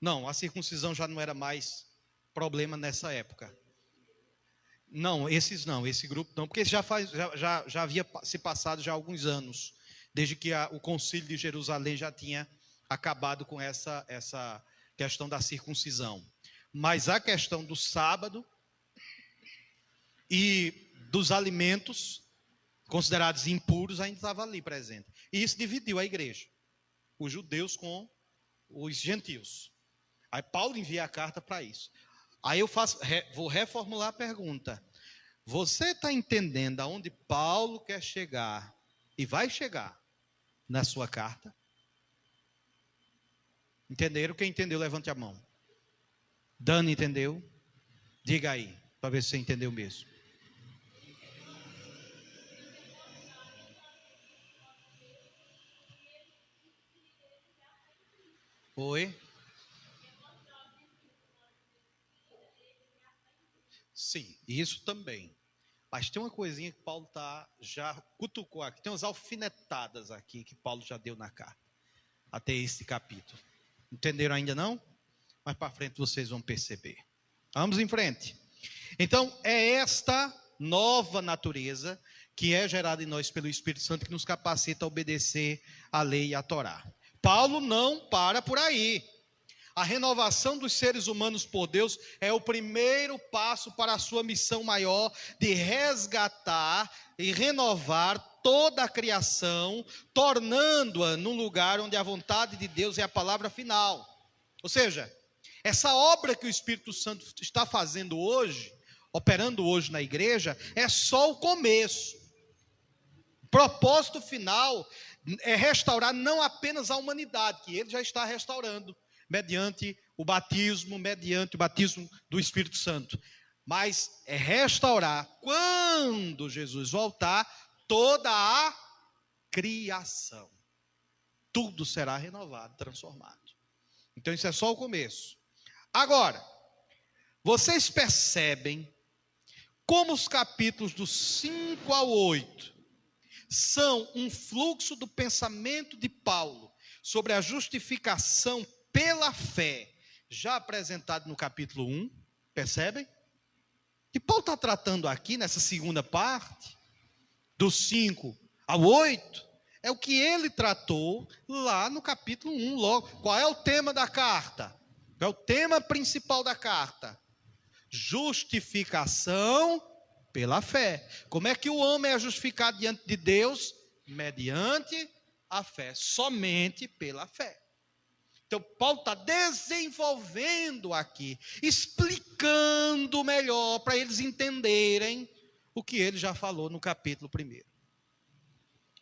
S1: Não, a circuncisão já não era mais problema nessa época. Não, esse grupo não, porque já havia se passado já alguns anos, desde que o concílio de Jerusalém já tinha acabado com essa questão da circuncisão. Mas a questão do sábado e dos alimentos considerados impuros ainda estava ali presente. E isso dividiu a igreja, os judeus com os gentios. Aí Paulo envia a carta para isso. Aí eu vou reformular a pergunta. Você está entendendo aonde Paulo quer chegar e vai chegar na sua carta? Entenderam? Quem entendeu, levante a mão. Dani entendeu? Diga aí, para ver se você entendeu mesmo. Oi? Sim, isso também. Mas tem uma coisinha que Paulo já cutucou aqui. Tem umas alfinetadas aqui que Paulo já deu na carta. Até esse capítulo. Entenderam ainda não? Mas para frente vocês vão perceber. Vamos em frente. Então, é esta nova natureza que é gerada em nós pelo Espírito Santo, que nos capacita a obedecer à lei e à Torá. Paulo não para por aí. A renovação dos seres humanos por Deus é o primeiro passo para a sua missão maior de resgatar e renovar toda a criação, tornando-a num lugar onde a vontade de Deus é a palavra final. Ou seja, essa obra que o Espírito Santo está fazendo hoje, operando hoje na igreja, é só o começo. O propósito final é restaurar não apenas a humanidade, que ele já está restaurando, mediante o batismo do Espírito Santo, mas é restaurar, quando Jesus voltar, toda a criação. Tudo será renovado, transformado. Então isso é só o começo. Agora, vocês percebem como os capítulos do 5 ao 8 são um fluxo do pensamento de Paulo sobre a justificação pela fé, já apresentado no capítulo 1, percebem? E Paulo está tratando aqui, nessa segunda parte, do 5 ao 8, é o que ele tratou lá no capítulo 1, logo. Qual é o tema da carta? Qual é o tema principal da carta? Justificação pela fé. Como é que o homem é justificado diante de Deus? Mediante a fé, somente pela fé. Então, Paulo está desenvolvendo aqui, explicando melhor para eles entenderem o que ele já falou no capítulo 1.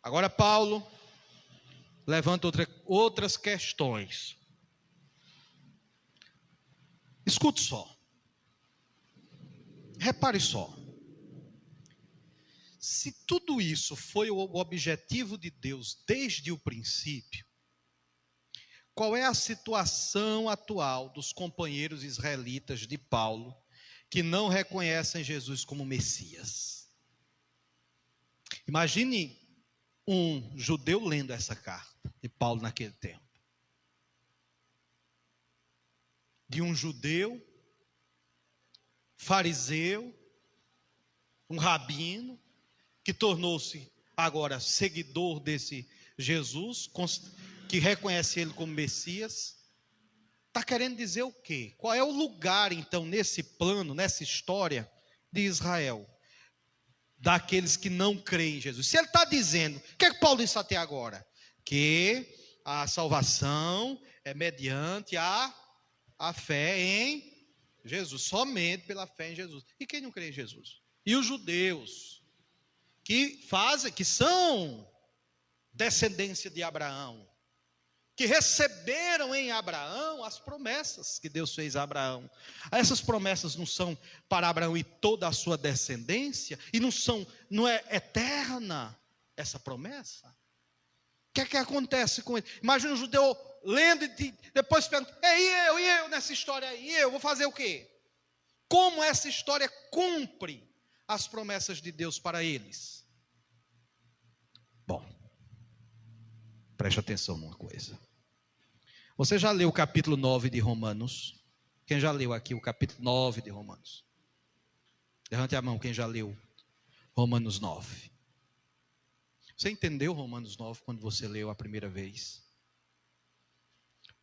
S1: Agora, Paulo levanta outras questões. Escute só. Repare só. Se tudo isso foi o objetivo de Deus desde o princípio, qual é a situação atual dos companheiros israelitas de Paulo que não reconhecem Jesus como Messias? Imagine um judeu lendo essa carta de Paulo naquele tempo. De um judeu, fariseu, um rabino, que tornou-se agora seguidor desse Jesus, que reconhece ele como Messias. Está querendo dizer o quê? Qual é o lugar, então, nesse plano, nessa história de Israel, daqueles que não creem em Jesus? Se ele está dizendo, o que é que Paulo disse até agora? Que a salvação é mediante a fé em Jesus, somente pela fé em Jesus. E quem não crê em Jesus? E os judeus, que são descendência de Abraão, que receberam em Abraão as promessas que Deus fez a Abraão. Essas promessas não são para Abraão e toda a sua descendência, e não é eterna essa promessa? O que é que acontece com ele? Imagina um judeu lendo e depois pergunta, e eu nessa história aí, eu vou fazer o quê? Como essa história cumpre as promessas de Deus para eles? Bom, preste atenção numa coisa. Você já leu o capítulo 9 de Romanos? Quem já leu aqui o capítulo 9 de Romanos? Levante a mão quem já leu Romanos 9. Você entendeu Romanos 9 quando você leu a primeira vez?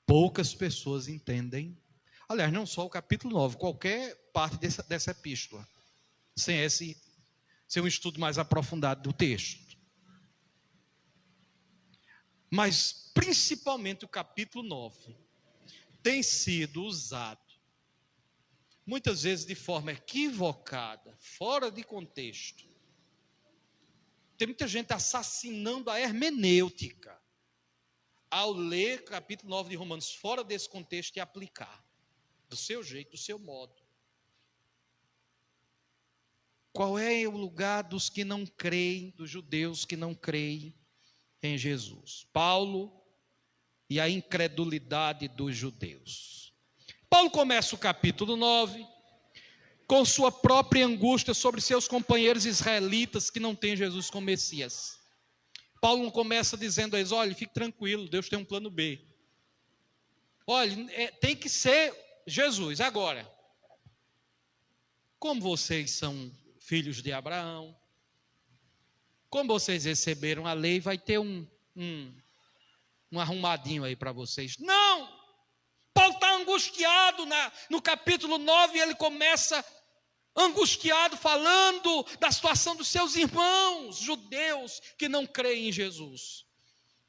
S1: Poucas pessoas entendem. Aliás, não só o capítulo 9, qualquer parte dessa epístola, sem um estudo mais aprofundado do texto. Mas, principalmente o capítulo 9, tem sido usado, muitas vezes de forma equivocada, fora de contexto. Tem muita gente assassinando a hermenêutica ao ler o capítulo 9 de Romanos fora desse contexto e aplicar, do seu jeito, do seu modo. Qual é o lugar dos que não creem, dos judeus que não creem em Jesus? Paulo e a incredulidade dos judeus. Paulo começa o capítulo 9 com sua própria angústia sobre seus companheiros israelitas que não têm Jesus como Messias. Paulo não começa dizendo a eles, olha, fique tranquilo, Deus tem um plano B. Olha, tem que ser Jesus. Agora, como vocês são filhos de Abraão, como vocês receberam a lei, vai ter um arrumadinho aí para vocês. Não! Paulo está angustiado no capítulo 9, ele começa angustiado, falando da situação dos seus irmãos judeus que não creem em Jesus.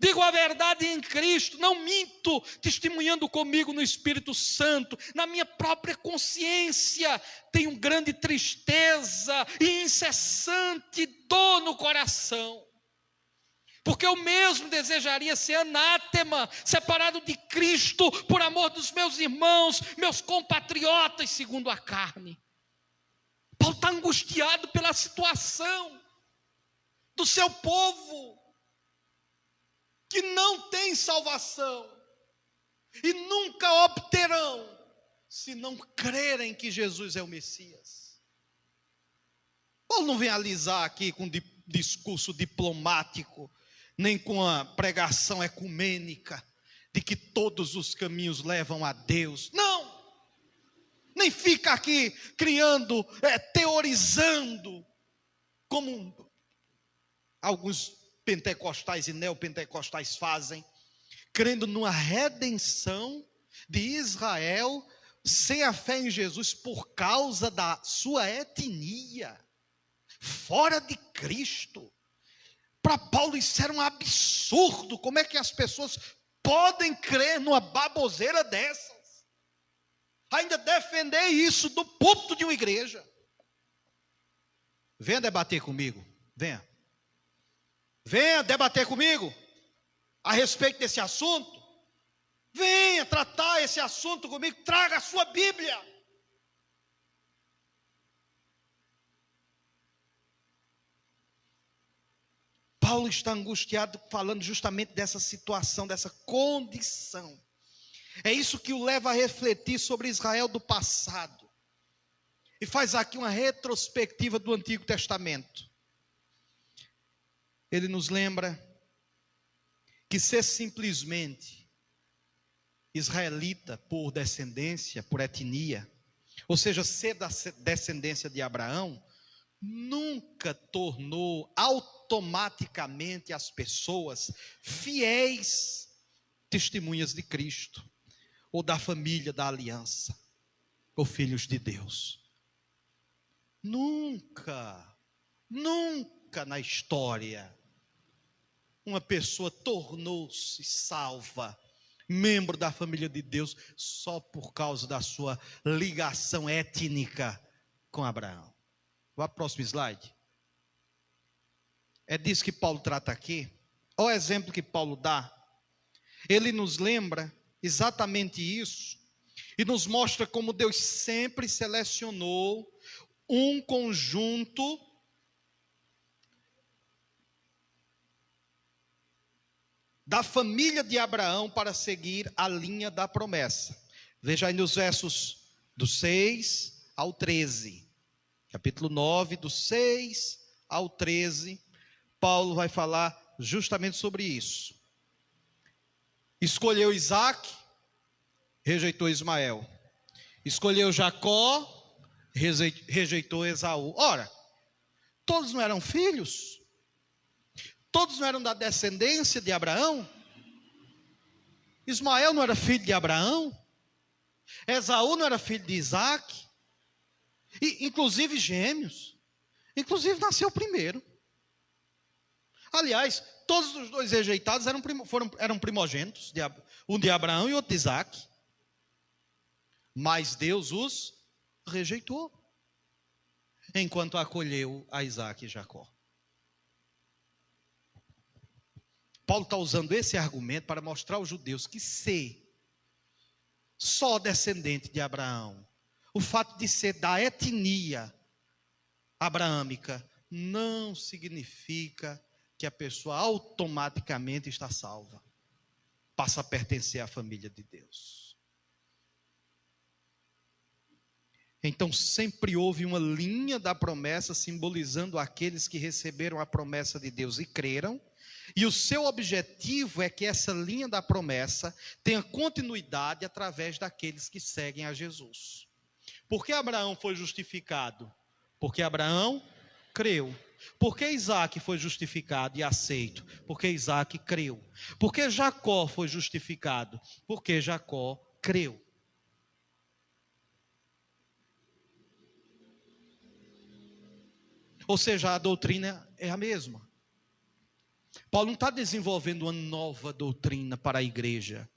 S1: Digo a verdade em Cristo, não minto, testemunhando comigo no Espírito Santo, na minha própria consciência, tenho grande tristeza e incessante dor no coração, porque eu mesmo desejaria ser anátema, separado de Cristo, por amor dos meus irmãos, meus compatriotas, segundo a carne. Paulo está angustiado pela situação do seu povo, que não tem salvação e nunca obterão se não crerem que Jesus é o Messias. Paulo não vem alisar aqui com discurso diplomático, nem com a pregação ecumênica de que todos os caminhos levam a Deus. Não! Nem fica aqui criando, teorizando, como alguns pentecostais e neopentecostais fazem, crendo numa redenção de Israel sem a fé em Jesus por causa da sua etnia, fora de Cristo. Para Paulo isso era um absurdo. Como é que as pessoas podem crer numa baboseira dessas? Ainda defender isso do púlpito de uma igreja. Venha debater comigo, venha. Venha debater comigo a respeito desse assunto. Venha tratar esse assunto comigo. Traga a sua Bíblia. Paulo está angustiado falando justamente dessa situação, dessa condição. É isso que o leva a refletir sobre Israel do passado. E faz aqui uma retrospectiva do Antigo Testamento. Ele nos lembra que ser simplesmente israelita por descendência, por etnia, ou seja, ser da descendência de Abraão, nunca tornou automaticamente as pessoas fiéis testemunhas de Cristo, ou da família da aliança, ou filhos de Deus. Nunca na história uma pessoa tornou-se salva, membro da família de Deus, só por causa da sua ligação étnica com Abraão. Vá para o próximo slide. É disso que Paulo trata aqui. Olha o exemplo que Paulo dá. Ele nos lembra exatamente isso e nos mostra como Deus sempre selecionou um conjunto da família de Abraão para seguir a linha da promessa. Veja aí nos versos do 6 ao 13. Capítulo 9, do 6 ao 13, Paulo vai falar justamente sobre isso. Escolheu Isaac, rejeitou Ismael. Escolheu Jacó, rejeitou Esaú. Ora, todos não eram filhos? Todos não eram da descendência de Abraão? Ismael não era filho de Abraão? Esaú não era filho de Isaac? E, inclusive gêmeos. Inclusive nasceu primeiro. Aliás, todos os dois rejeitados eram primogênitos, um de Abraão e outro de Isaac. Mas Deus os rejeitou, enquanto acolheu a Isaac e Jacó. Paulo está usando esse argumento para mostrar aos judeus que ser só descendente de Abraão, o fato de ser da etnia abraâmica, não significa que a pessoa automaticamente está salva, passa a pertencer à família de Deus. Então sempre houve uma linha da promessa simbolizando aqueles que receberam a promessa de Deus e creram, e o seu objetivo é que essa linha da promessa tenha continuidade através daqueles que seguem a Jesus. Por que Abraão foi justificado? Porque Abraão creu. Por que Isaac foi justificado e aceito? Porque Isaac creu. Por que Jacó foi justificado? Porque Jacó creu. Ou seja, a doutrina é a mesma. Paulo não está desenvolvendo uma nova doutrina para a igreja,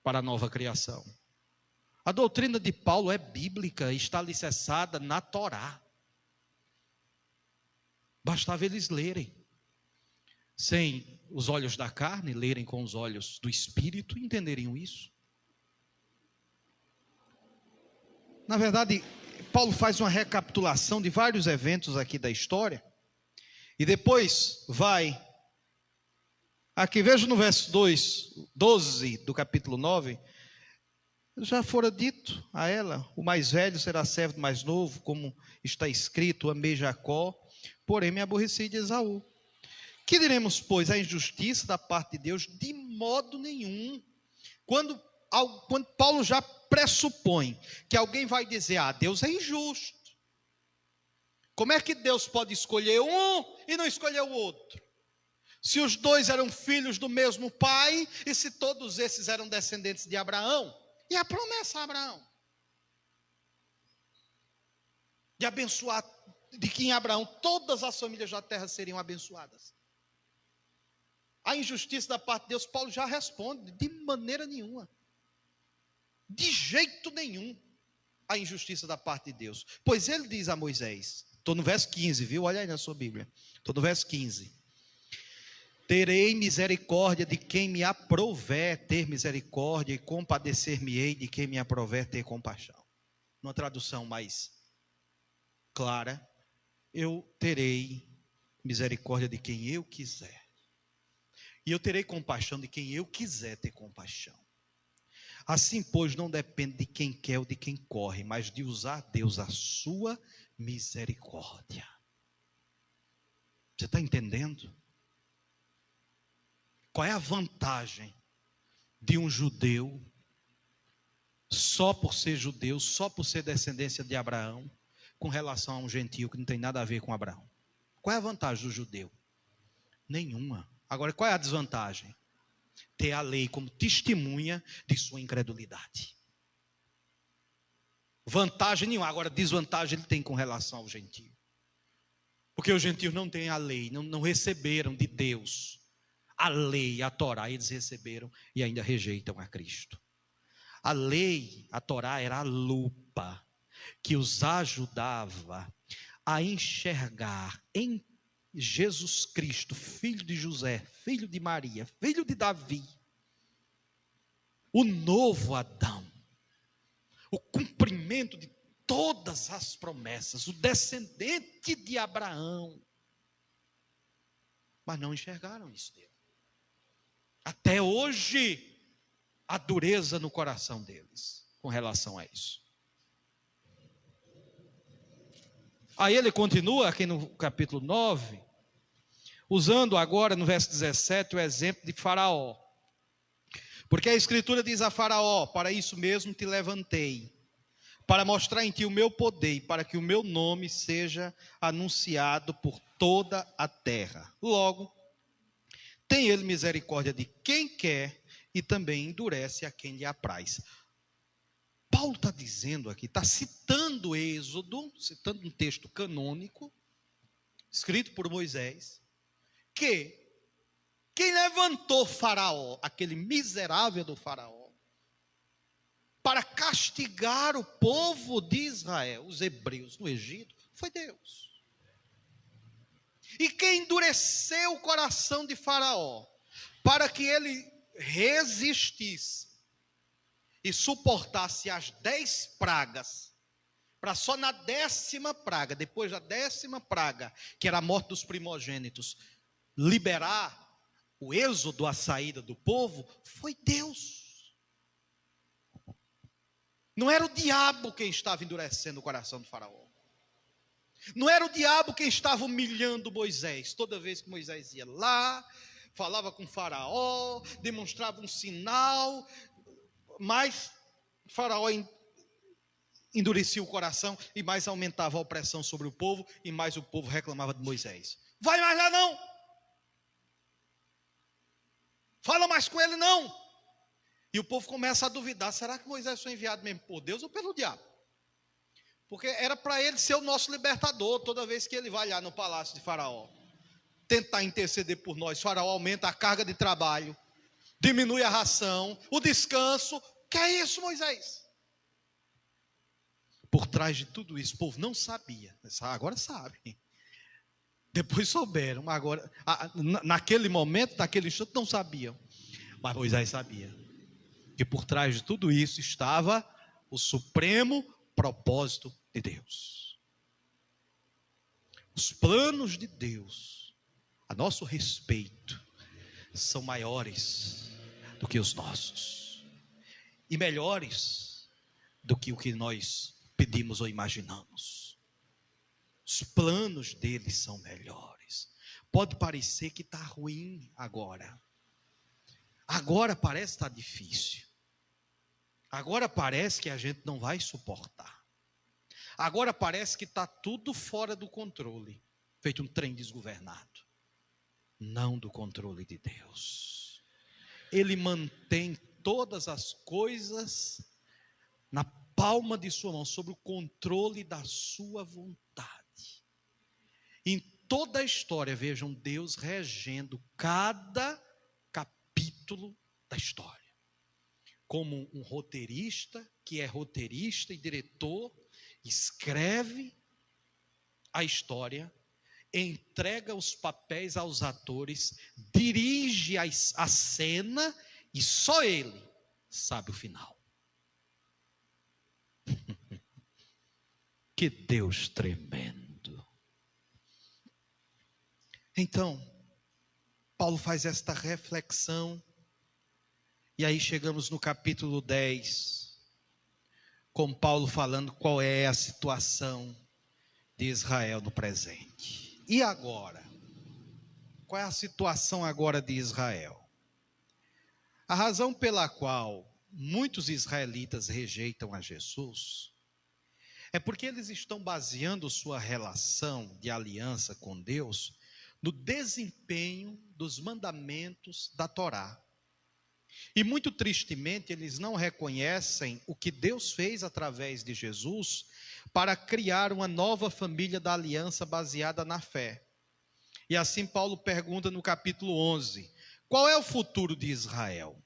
S1: para a nova criação. A doutrina de Paulo é bíblica, está alicerçada na Torá. Bastava eles lerem, sem os olhos da carne, lerem com os olhos do Espírito e entenderem isso. Na verdade, Paulo faz uma recapitulação de vários eventos aqui da história, e depois vai, aqui veja no verso 12 do capítulo 9, já fora dito a ela, o mais velho será servo do mais novo, como está escrito, amei Jacó, porém me aborreci de Esaú. Que diremos, pois, a injustiça da parte de Deus? De modo nenhum. Quando Paulo já pressupõe que alguém vai dizer, Deus é injusto. Como é que Deus pode escolher um e não escolher o outro? Se os dois eram filhos do mesmo pai, e se todos esses eram descendentes de Abraão, e a promessa a Abraão? De abençoar, de que em Abraão todas as famílias da terra seriam abençoadas. A injustiça da parte de Deus, Paulo já responde, de maneira nenhuma. De jeito nenhum, a injustiça da parte de Deus. Pois ele diz a Moisés, estou no verso 15, viu? Olha aí na sua Bíblia. Estou no verso 15. Terei misericórdia de quem me aprover ter misericórdia e compadecer-me-ei de quem me aprover ter compaixão. Numa tradução mais clara, eu terei misericórdia de quem eu quiser. E eu terei compaixão de quem eu quiser ter compaixão. Assim, pois, não depende de quem quer ou de quem corre, mas de usar Deus a sua misericórdia. Você está entendendo? Qual é a vantagem de um judeu, só por ser judeu, só por ser descendência de Abraão, com relação a um gentio que não tem nada a ver com Abraão? Qual é a vantagem do judeu? Nenhuma. Agora, qual é a desvantagem? Ter a lei como testemunha de sua incredulidade. Vantagem nenhuma. Agora, desvantagem ele tem com relação ao gentio. Porque os gentios não têm a lei, não receberam de Deus a lei, a Torá, eles receberam e ainda rejeitam a Cristo. A lei, a Torá, era a lupa que os ajudava a enxergar em Jesus Cristo, filho de José, filho de Maria, filho de Davi, o novo Adão, o cumprimento de todas as promessas, o descendente de Abraão. Mas não enxergaram isso dele. Até hoje, a dureza no coração deles com relação a isso. Aí ele continua aqui no capítulo 9, usando agora no verso 17 o exemplo de Faraó. Porque a Escritura diz a Faraó, para isso mesmo te levantei, para mostrar em ti o meu poder, para que o meu nome seja anunciado por toda a terra. Logo, tem ele misericórdia de quem quer e também endurece a quem lhe apraz. Paulo está dizendo aqui, está citando Êxodo, citando um texto canônico, escrito por Moisés, que quem levantou Faraó, aquele miserável do Faraó, para castigar o povo de Israel, os hebreus no Egito, foi Deus. E quem endureceu o coração de Faraó, para que ele resistisse, e suportasse as 10 pragas, para só na 10ª praga, depois da 10ª praga, que era a morte dos primogênitos, liberar o êxodo, a saída do povo, foi Deus. Não era o diabo quem estava endurecendo o coração do Faraó. Não era o diabo quem estava humilhando Moisés. Toda vez que Moisés ia lá, falava com o Faraó, demonstrava um sinal, mas Faraó endurecia o coração e mais aumentava a opressão sobre o povo e mais o povo reclamava de Moisés. Vai mais lá não! Fala mais com ele não! E o povo começa a duvidar, será que Moisés foi enviado mesmo por Deus ou pelo diabo? Porque era para ele ser o nosso libertador toda vez que ele vai lá no palácio de Faraó. Tentar interceder por nós. Faraó aumenta a carga de trabalho, diminui a ração, o descanso. Que é isso, Moisés? Por trás de tudo isso, o povo não sabia. Agora sabe. Depois souberam. Agora, naquele momento, naquele instante, não sabiam. Mas Moisés sabia. Que por trás de tudo isso estava o supremo propósito de Deus. Os planos de Deus a nosso respeito são maiores do que os nossos. E melhores do que o que nós pedimos ou imaginamos. Os planos dele são melhores. Pode parecer que está ruim agora. Agora parece estar difícil. Agora parece que a gente não vai suportar. Agora parece que está tudo fora do controle. Feito um trem desgovernado. Não do controle de Deus. Ele mantém todas as coisas na palma de sua mão, sob o controle da sua vontade. Em toda a história, vejam Deus regendo cada capítulo da história. Como um roteirista, que é roteirista e diretor, escreve a história, entrega os papéis aos atores, dirige a cena e só ele sabe o final. Que Deus tremendo. Então, Paulo faz esta reflexão, e aí chegamos no capítulo 10, com Paulo falando qual é a situação de Israel no presente. E agora? Qual é a situação agora de Israel? A razão pela qual muitos israelitas rejeitam a Jesus é porque eles estão baseando sua relação de aliança com Deus no desempenho dos mandamentos da Torá. E muito tristemente eles não reconhecem o que Deus fez através de Jesus para criar uma nova família da aliança baseada na fé. E assim Paulo pergunta no capítulo 11, qual é o futuro de Israel?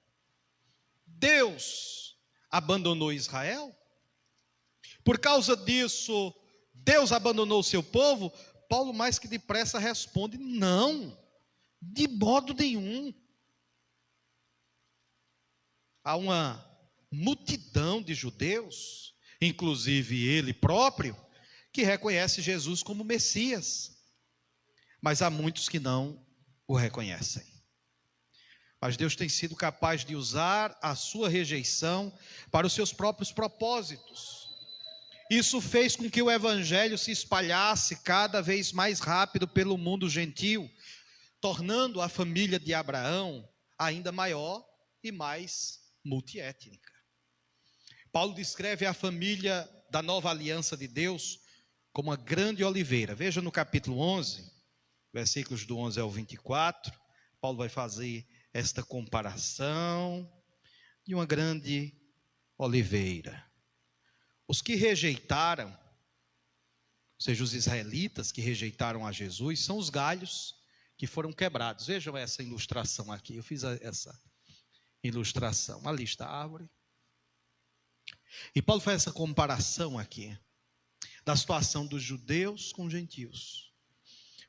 S1: Deus abandonou Israel? Por causa disso, Deus abandonou o seu povo? Paulo mais que depressa responde, não, de modo nenhum. Há uma multidão de judeus, inclusive ele próprio, que reconhece Jesus como Messias. Mas há muitos que não o reconhecem. Mas Deus tem sido capaz de usar a sua rejeição para os seus próprios propósitos. Isso fez com que o evangelho se espalhasse cada vez mais rápido pelo mundo gentil, tornando a família de Abraão ainda maior e mais multiétnica. Paulo descreve a família da nova aliança de Deus como uma grande oliveira. Veja no capítulo 11, versículos do 11 ao 24, Paulo vai fazer esta comparação de uma grande oliveira. Os que rejeitaram, ou seja, os israelitas que rejeitaram a Jesus, são os galhos que foram quebrados. Vejam essa ilustração aqui, eu fiz essa ilustração. Ali está a árvore. E Paulo faz essa comparação aqui, da situação dos judeus com os gentios.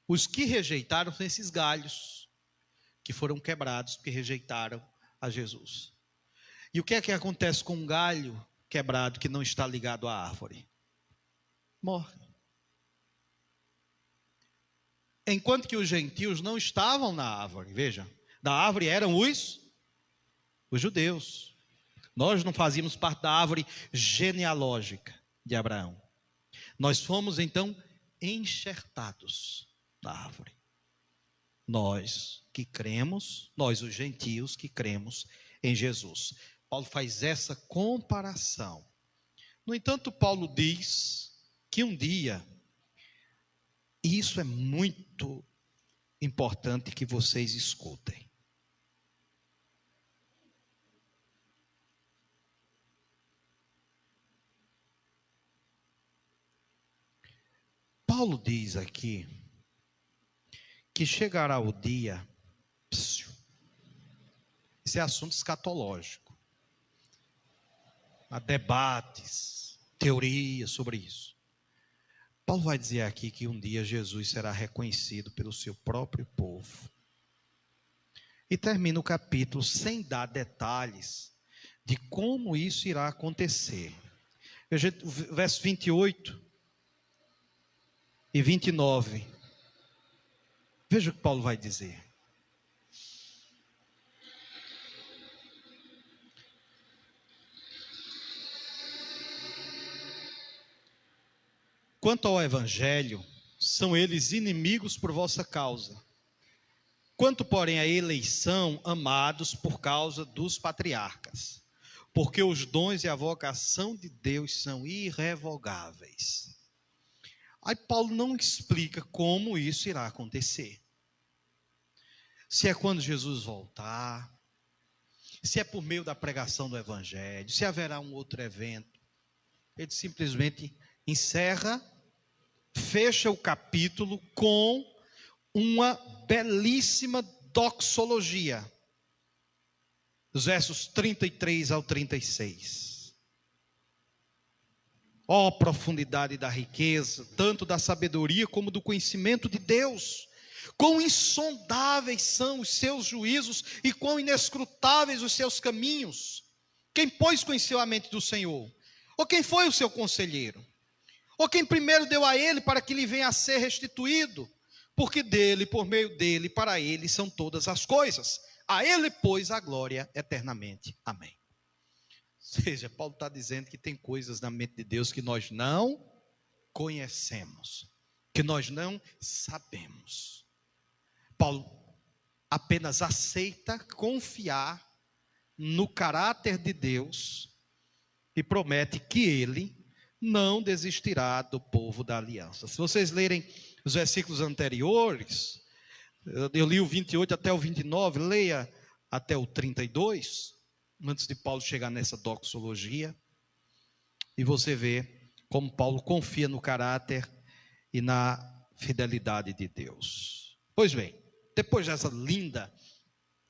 S1: Os que rejeitaram são esses galhos, que foram quebrados porque rejeitaram a Jesus. E o que é que acontece com um galho quebrado que não está ligado à árvore? Morre. Enquanto que os gentios não estavam na árvore, veja, da árvore eram os judeus. Nós não fazíamos parte da árvore genealógica de Abraão. Nós fomos então enxertados na árvore. Nós que cremos, nós os gentios que cremos em Jesus. Paulo faz essa comparação No entanto, Paulo diz que um dia, e isso é muito importante que vocês escutem. Paulo diz aqui que chegará o dia, isso é assunto escatológico, há debates, teorias sobre isso. Paulo vai dizer aqui que um dia Jesus será reconhecido pelo seu próprio povo. E termina o capítulo sem dar detalhes de como isso irá acontecer. Veja o verso 28 e 29. Veja o que Paulo vai dizer. Quanto ao evangelho, são eles inimigos por vossa causa. Quanto, porém, à eleição, amados por causa dos patriarcas. Porque os dons e a vocação de Deus são irrevogáveis. Aí Paulo não explica como isso irá acontecer. Se é quando Jesus voltar, se é por meio da pregação do evangelho, se haverá um outro evento. Ele simplesmente encerra, fecha o capítulo com uma belíssima doxologia, dos versos 33 ao 36. Ó profundidade da riqueza, tanto da sabedoria como do conhecimento de Deus! Quão insondáveis são os seus juízos e quão inescrutáveis os seus caminhos! Quem, pois, conheceu a mente do Senhor? Ou quem foi o seu conselheiro? Ou quem primeiro deu a ele para que lhe venha a ser restituído? Porque dele, por meio dele, para ele são todas as coisas. A ele, pois, a glória eternamente. Amém. Ou seja, Paulo está dizendo que tem coisas na mente de Deus que nós não conhecemos, que nós não sabemos. Paulo apenas aceita confiar no caráter de Deus e promete que ele não desistirá do povo da aliança. Se vocês lerem os versículos anteriores, eu li o 28 até o 29, leia até o 32, antes de Paulo chegar nessa doxologia, e você vê como Paulo confia no caráter e na fidelidade de Deus. Pois bem, depois dessa linda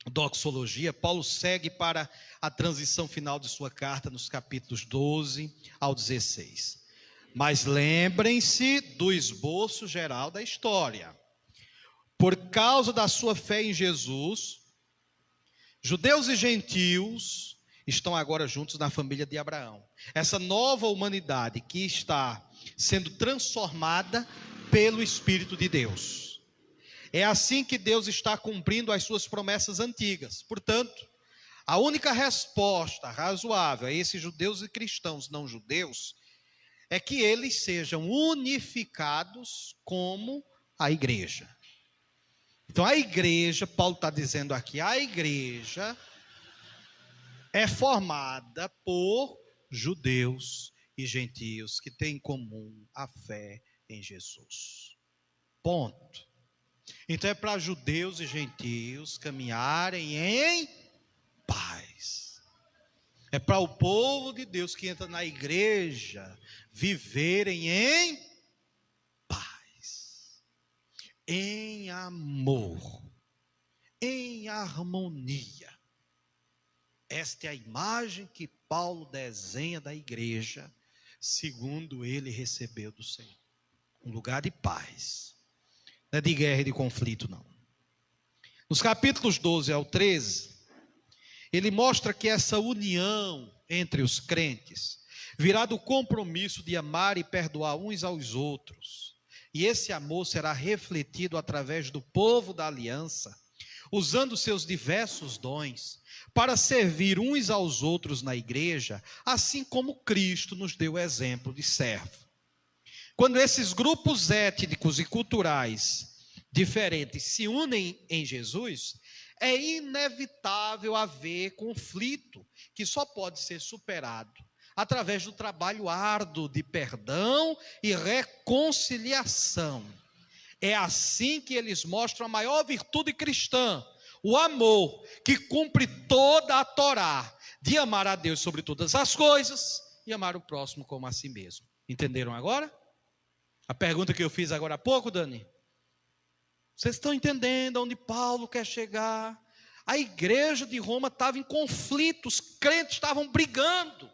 S1: doxologia, Paulo segue para a transição final de sua carta nos capítulos 12 ao 16. Mas lembrem-se do esboço geral da história. Por causa da sua fé em Jesus, judeus e gentios estão agora juntos na família de Abraão. Essa nova humanidade que está sendo transformada pelo Espírito de Deus. É assim que Deus está cumprindo as suas promessas antigas. Portanto, a única resposta razoável a esses judeus e cristãos não judeus é que eles sejam unificados como a igreja. Então a igreja, Paulo está dizendo aqui, a igreja é formada por judeus e gentios que têm em comum a fé em Jesus. Ponto. Então é para judeus e gentios caminharem em paz. É para o povo de Deus que entra na igreja viverem em paz, em amor, em harmonia. Esta é a imagem que Paulo desenha da igreja, segundo ele recebeu do Senhor. Um lugar de paz. Não é de guerra e de conflito, não. Nos capítulos 12 ao 13, ele mostra que essa união entre os crentes virá do compromisso de amar e perdoar uns aos outros. E esse amor será refletido através do povo da aliança, usando seus diversos dons para servir uns aos outros na igreja, assim como Cristo nos deu o exemplo de servo. Quando esses grupos étnicos e culturais diferentes se unem em Jesus, é inevitável haver conflito que só pode ser superado através do trabalho árduo de perdão e reconciliação. É assim que eles mostram a maior virtude cristã, o amor, que cumpre toda a Torá, de amar a Deus sobre todas as coisas e amar o próximo como a si mesmo. Entenderam agora? A pergunta que eu fiz agora há pouco, Dani? Vocês estão entendendo onde Paulo quer chegar? A igreja de Roma estava em conflito, os crentes estavam brigando.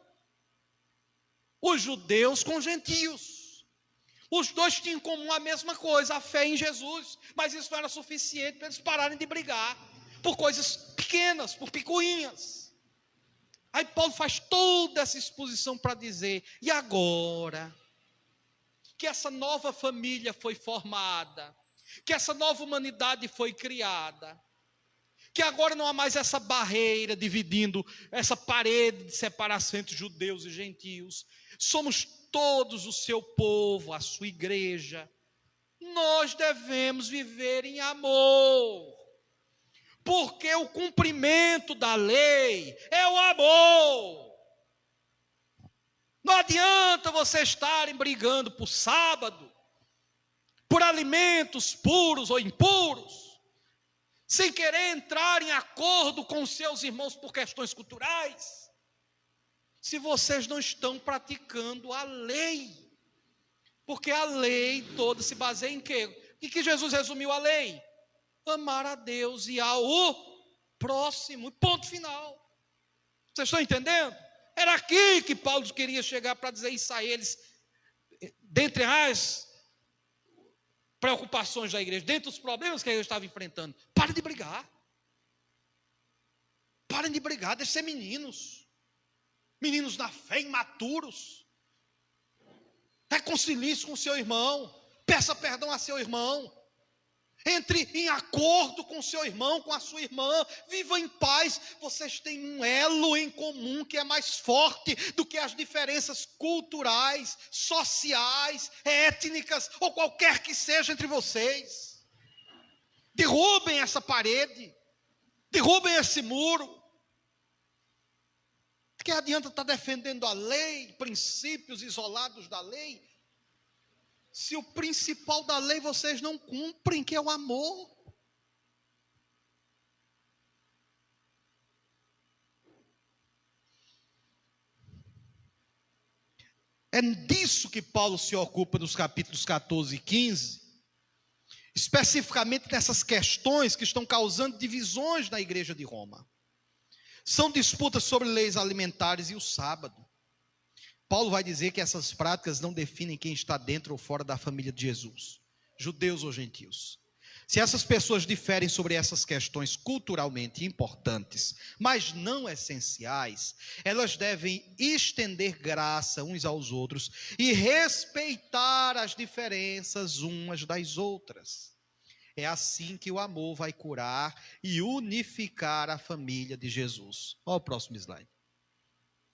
S1: Os judeus com os gentios. Os dois tinham em comum a mesma coisa, a fé em Jesus. Mas isso não era suficiente para eles pararem de brigar por coisas pequenas, por picuinhas. Aí Paulo faz toda essa exposição para dizer: e agora que essa nova família foi formada, que essa nova humanidade foi criada, que agora não há mais essa barreira dividindo, essa parede de separação entre judeus e gentios, somos todos o seu povo, a sua igreja, nós devemos viver em amor, porque o cumprimento da lei é o amor. Não adianta vocês estarem brigando por sábado, por alimentos puros ou impuros, sem querer entrar em acordo com seus irmãos por questões culturais, se vocês não estão praticando a lei. Porque a lei toda se baseia em quê? E que Jesus resumiu a lei? Amar a Deus e ao próximo, ponto final. Vocês estão entendendo? Era aqui que Paulo queria chegar para dizer isso a eles, dentre as preocupações da igreja, dentre os problemas que a igreja estava enfrentando. Parem de brigar. Parem de brigar, deixem ser meninos. Meninos na fé, imaturos. Reconcilie-se com o seu irmão. Peça perdão a seu irmão. Entre em acordo com o seu irmão, com a sua irmã. Viva em paz. Vocês têm um elo em comum que é mais forte do que as diferenças culturais, sociais, étnicas ou qualquer que seja entre vocês. Derrubem essa parede. Derrubem esse muro. Que adianta estar defendendo a lei, princípios isolados da lei, se o principal da lei vocês não cumprem, que é o amor. É disso que Paulo se ocupa nos capítulos 14 e 15, especificamente dessas questões que estão causando divisões na igreja de Roma. São disputas sobre leis alimentares e o sábado. Paulo vai dizer que essas práticas não definem quem está dentro ou fora da família de Jesus, judeus ou gentios. Se essas pessoas diferem sobre essas questões culturalmente importantes, mas não essenciais, elas devem estender graça uns aos outros e respeitar as diferenças umas das outras. É assim que o amor vai curar e unificar a família de Jesus. Olha o próximo slide.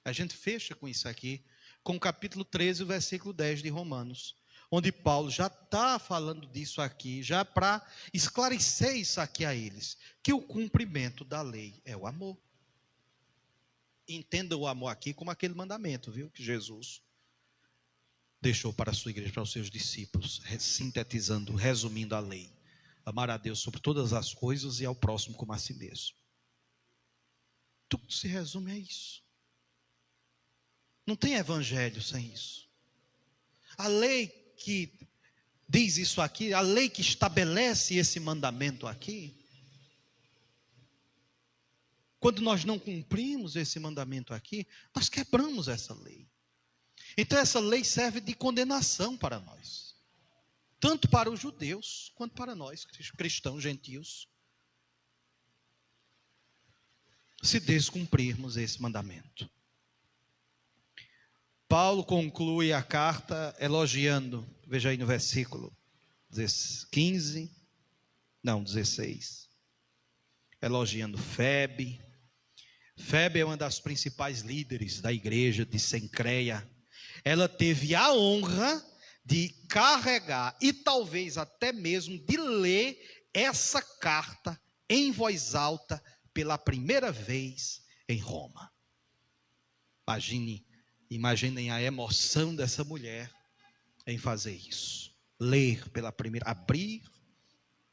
S1: A gente fecha com isso aqui, com o capítulo 13, o versículo 10 de Romanos, onde Paulo já está falando disso aqui, já para esclarecer isso aqui a eles, que o cumprimento da lei é o amor. Entenda o amor aqui como aquele mandamento, viu, que Jesus deixou para a sua igreja, para os seus discípulos, sintetizando, resumindo a lei. Amar a Deus sobre todas as coisas e ao próximo como a si mesmo. Tudo se resume a isso. Não tem evangelho sem isso. A lei que diz isso aqui, a lei que estabelece esse mandamento aqui, quando nós não cumprimos esse mandamento aqui, nós quebramos essa lei. Então essa lei serve de condenação para nós. Tanto para os judeus, quanto para nós, cristãos, gentios, se descumprirmos esse mandamento. Paulo conclui a carta elogiando, veja aí no versículo 16, elogiando Febe. Febe é uma das principais líderes da igreja de Cencreia. Ela teve a honra de carregar e talvez até mesmo de ler essa carta em voz alta pela primeira vez em Roma. Imagine Imaginem a emoção dessa mulher em fazer isso. Ler pela primeira, abrir,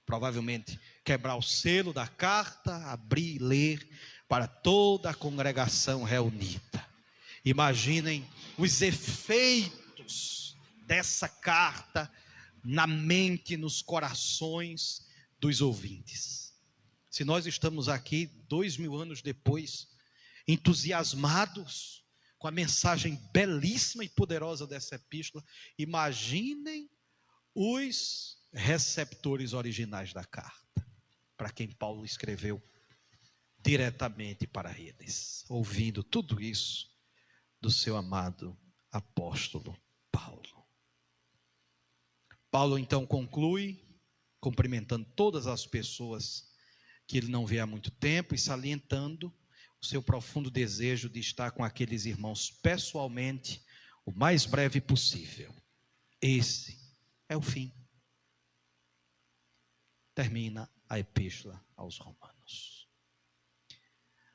S1: provavelmente quebrar o selo da carta, abrir e ler para toda a congregação reunida. Imaginem os efeitos dessa carta na mente, nos corações dos ouvintes. Se nós estamos aqui 2000 anos depois, entusiasmados com a mensagem belíssima e poderosa dessa epístola, imaginem os receptores originais da carta, para quem Paulo escreveu diretamente para eles, ouvindo tudo isso do seu amado apóstolo Paulo. Paulo então conclui, cumprimentando todas as pessoas que ele não vê há muito tempo e salientando o seu profundo desejo de estar com aqueles irmãos pessoalmente o mais breve possível. Esse é o fim. Termina a epístola aos Romanos.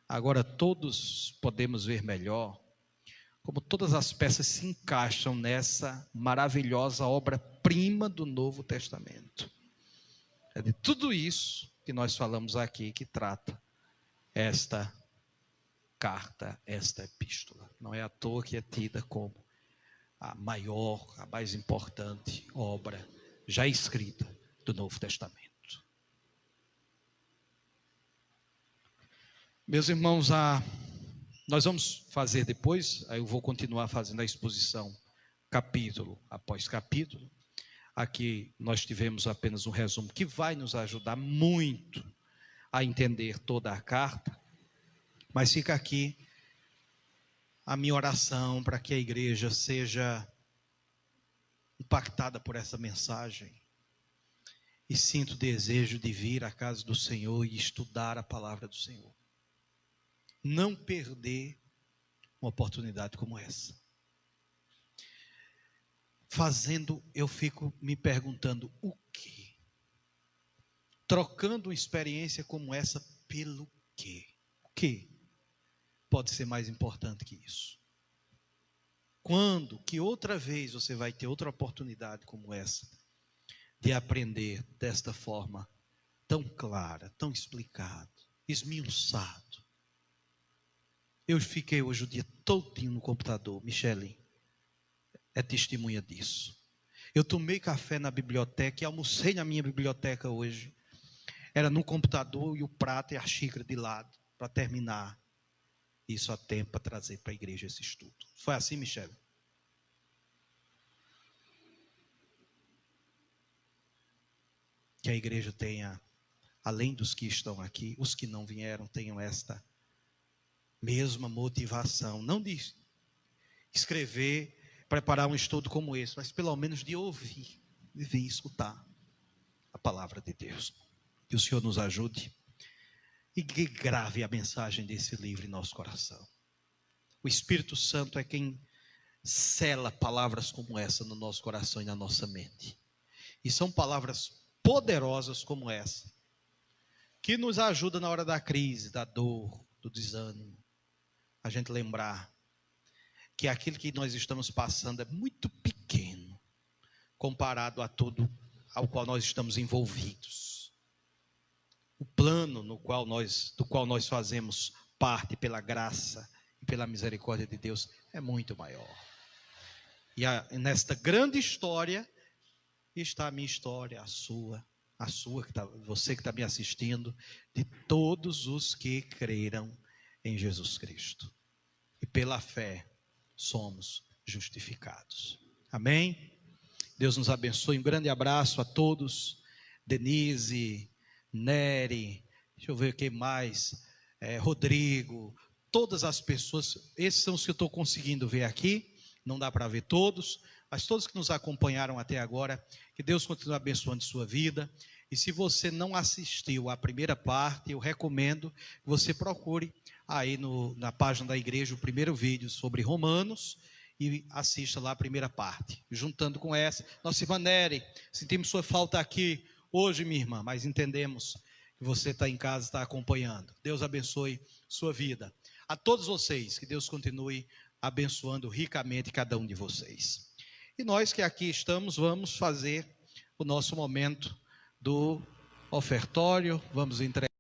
S1: Agora todos podemos ver melhor como todas as peças se encaixam nessa maravilhosa obra-prima do Novo Testamento. É de tudo isso que nós falamos aqui que trata esta carta, esta epístola. Não é à toa que é tida como a maior, a mais importante obra já escrita do Novo Testamento. Meus irmãos, nós vamos fazer depois, aí eu vou continuar fazendo a exposição capítulo após capítulo. Aqui nós tivemos apenas um resumo que vai nos ajudar muito a entender toda a carta, mas fica aqui a minha oração para que a igreja seja impactada por essa mensagem e sinta o desejo de vir à casa do Senhor e estudar a palavra do Senhor. Não perder uma oportunidade como essa. Fazendo, eu fico me perguntando o quê? Trocando uma experiência como essa pelo quê? O quê pode ser mais importante que isso? Quando, que outra vez você vai ter outra oportunidade como essa, de aprender desta forma tão clara, tão explicado, esmiuçado? Eu fiquei hoje o dia todinho no computador, Michele é testemunha disso. Eu tomei café na biblioteca e almocei na minha biblioteca hoje. Era no computador e o prato e a xícara de lado, para terminar isso a tempo para trazer para a igreja esse estudo. Foi assim, Michele? Que a igreja tenha, além dos que estão aqui, os que não vieram, tenham esta mesma motivação, não de escrever, preparar um estudo como esse, mas pelo menos de ouvir, de vir escutar a palavra de Deus. Que o Senhor nos ajude e que grave a mensagem desse livro em nosso coração. O Espírito Santo é quem sela palavras como essa no nosso coração e na nossa mente. E são palavras poderosas como essa, que nos ajuda na hora da crise, da dor, do desânimo, a gente lembrar que aquilo que nós estamos passando é muito pequeno comparado a tudo ao qual nós estamos envolvidos. O plano do qual nós fazemos parte pela graça e pela misericórdia de Deus é muito maior. E nesta grande história está a minha história, a sua você que está me assistindo, de todos os que creram em Jesus Cristo. E pela fé somos justificados. Amém? Deus nos abençoe. Um grande abraço a todos. Denise, Nery, deixa eu ver quem mais, Rodrigo, todas as pessoas. Esses são os que eu estou conseguindo ver aqui. Não dá para ver todos, mas todos que nos acompanharam até agora, que Deus continue abençoando sua vida. E se você não assistiu à primeira parte, eu recomendo que você procure aí na página da igreja o primeiro vídeo sobre Romanos e assista lá a primeira parte. Juntando com essa, nossa irmã Nery, sentimos sua falta aqui hoje, minha irmã, mas entendemos que você está em casa, está acompanhando. Deus abençoe sua vida. A todos vocês, que Deus continue abençoando ricamente cada um de vocês. E nós que aqui estamos, vamos fazer o nosso momento do ofertório, vamos entregar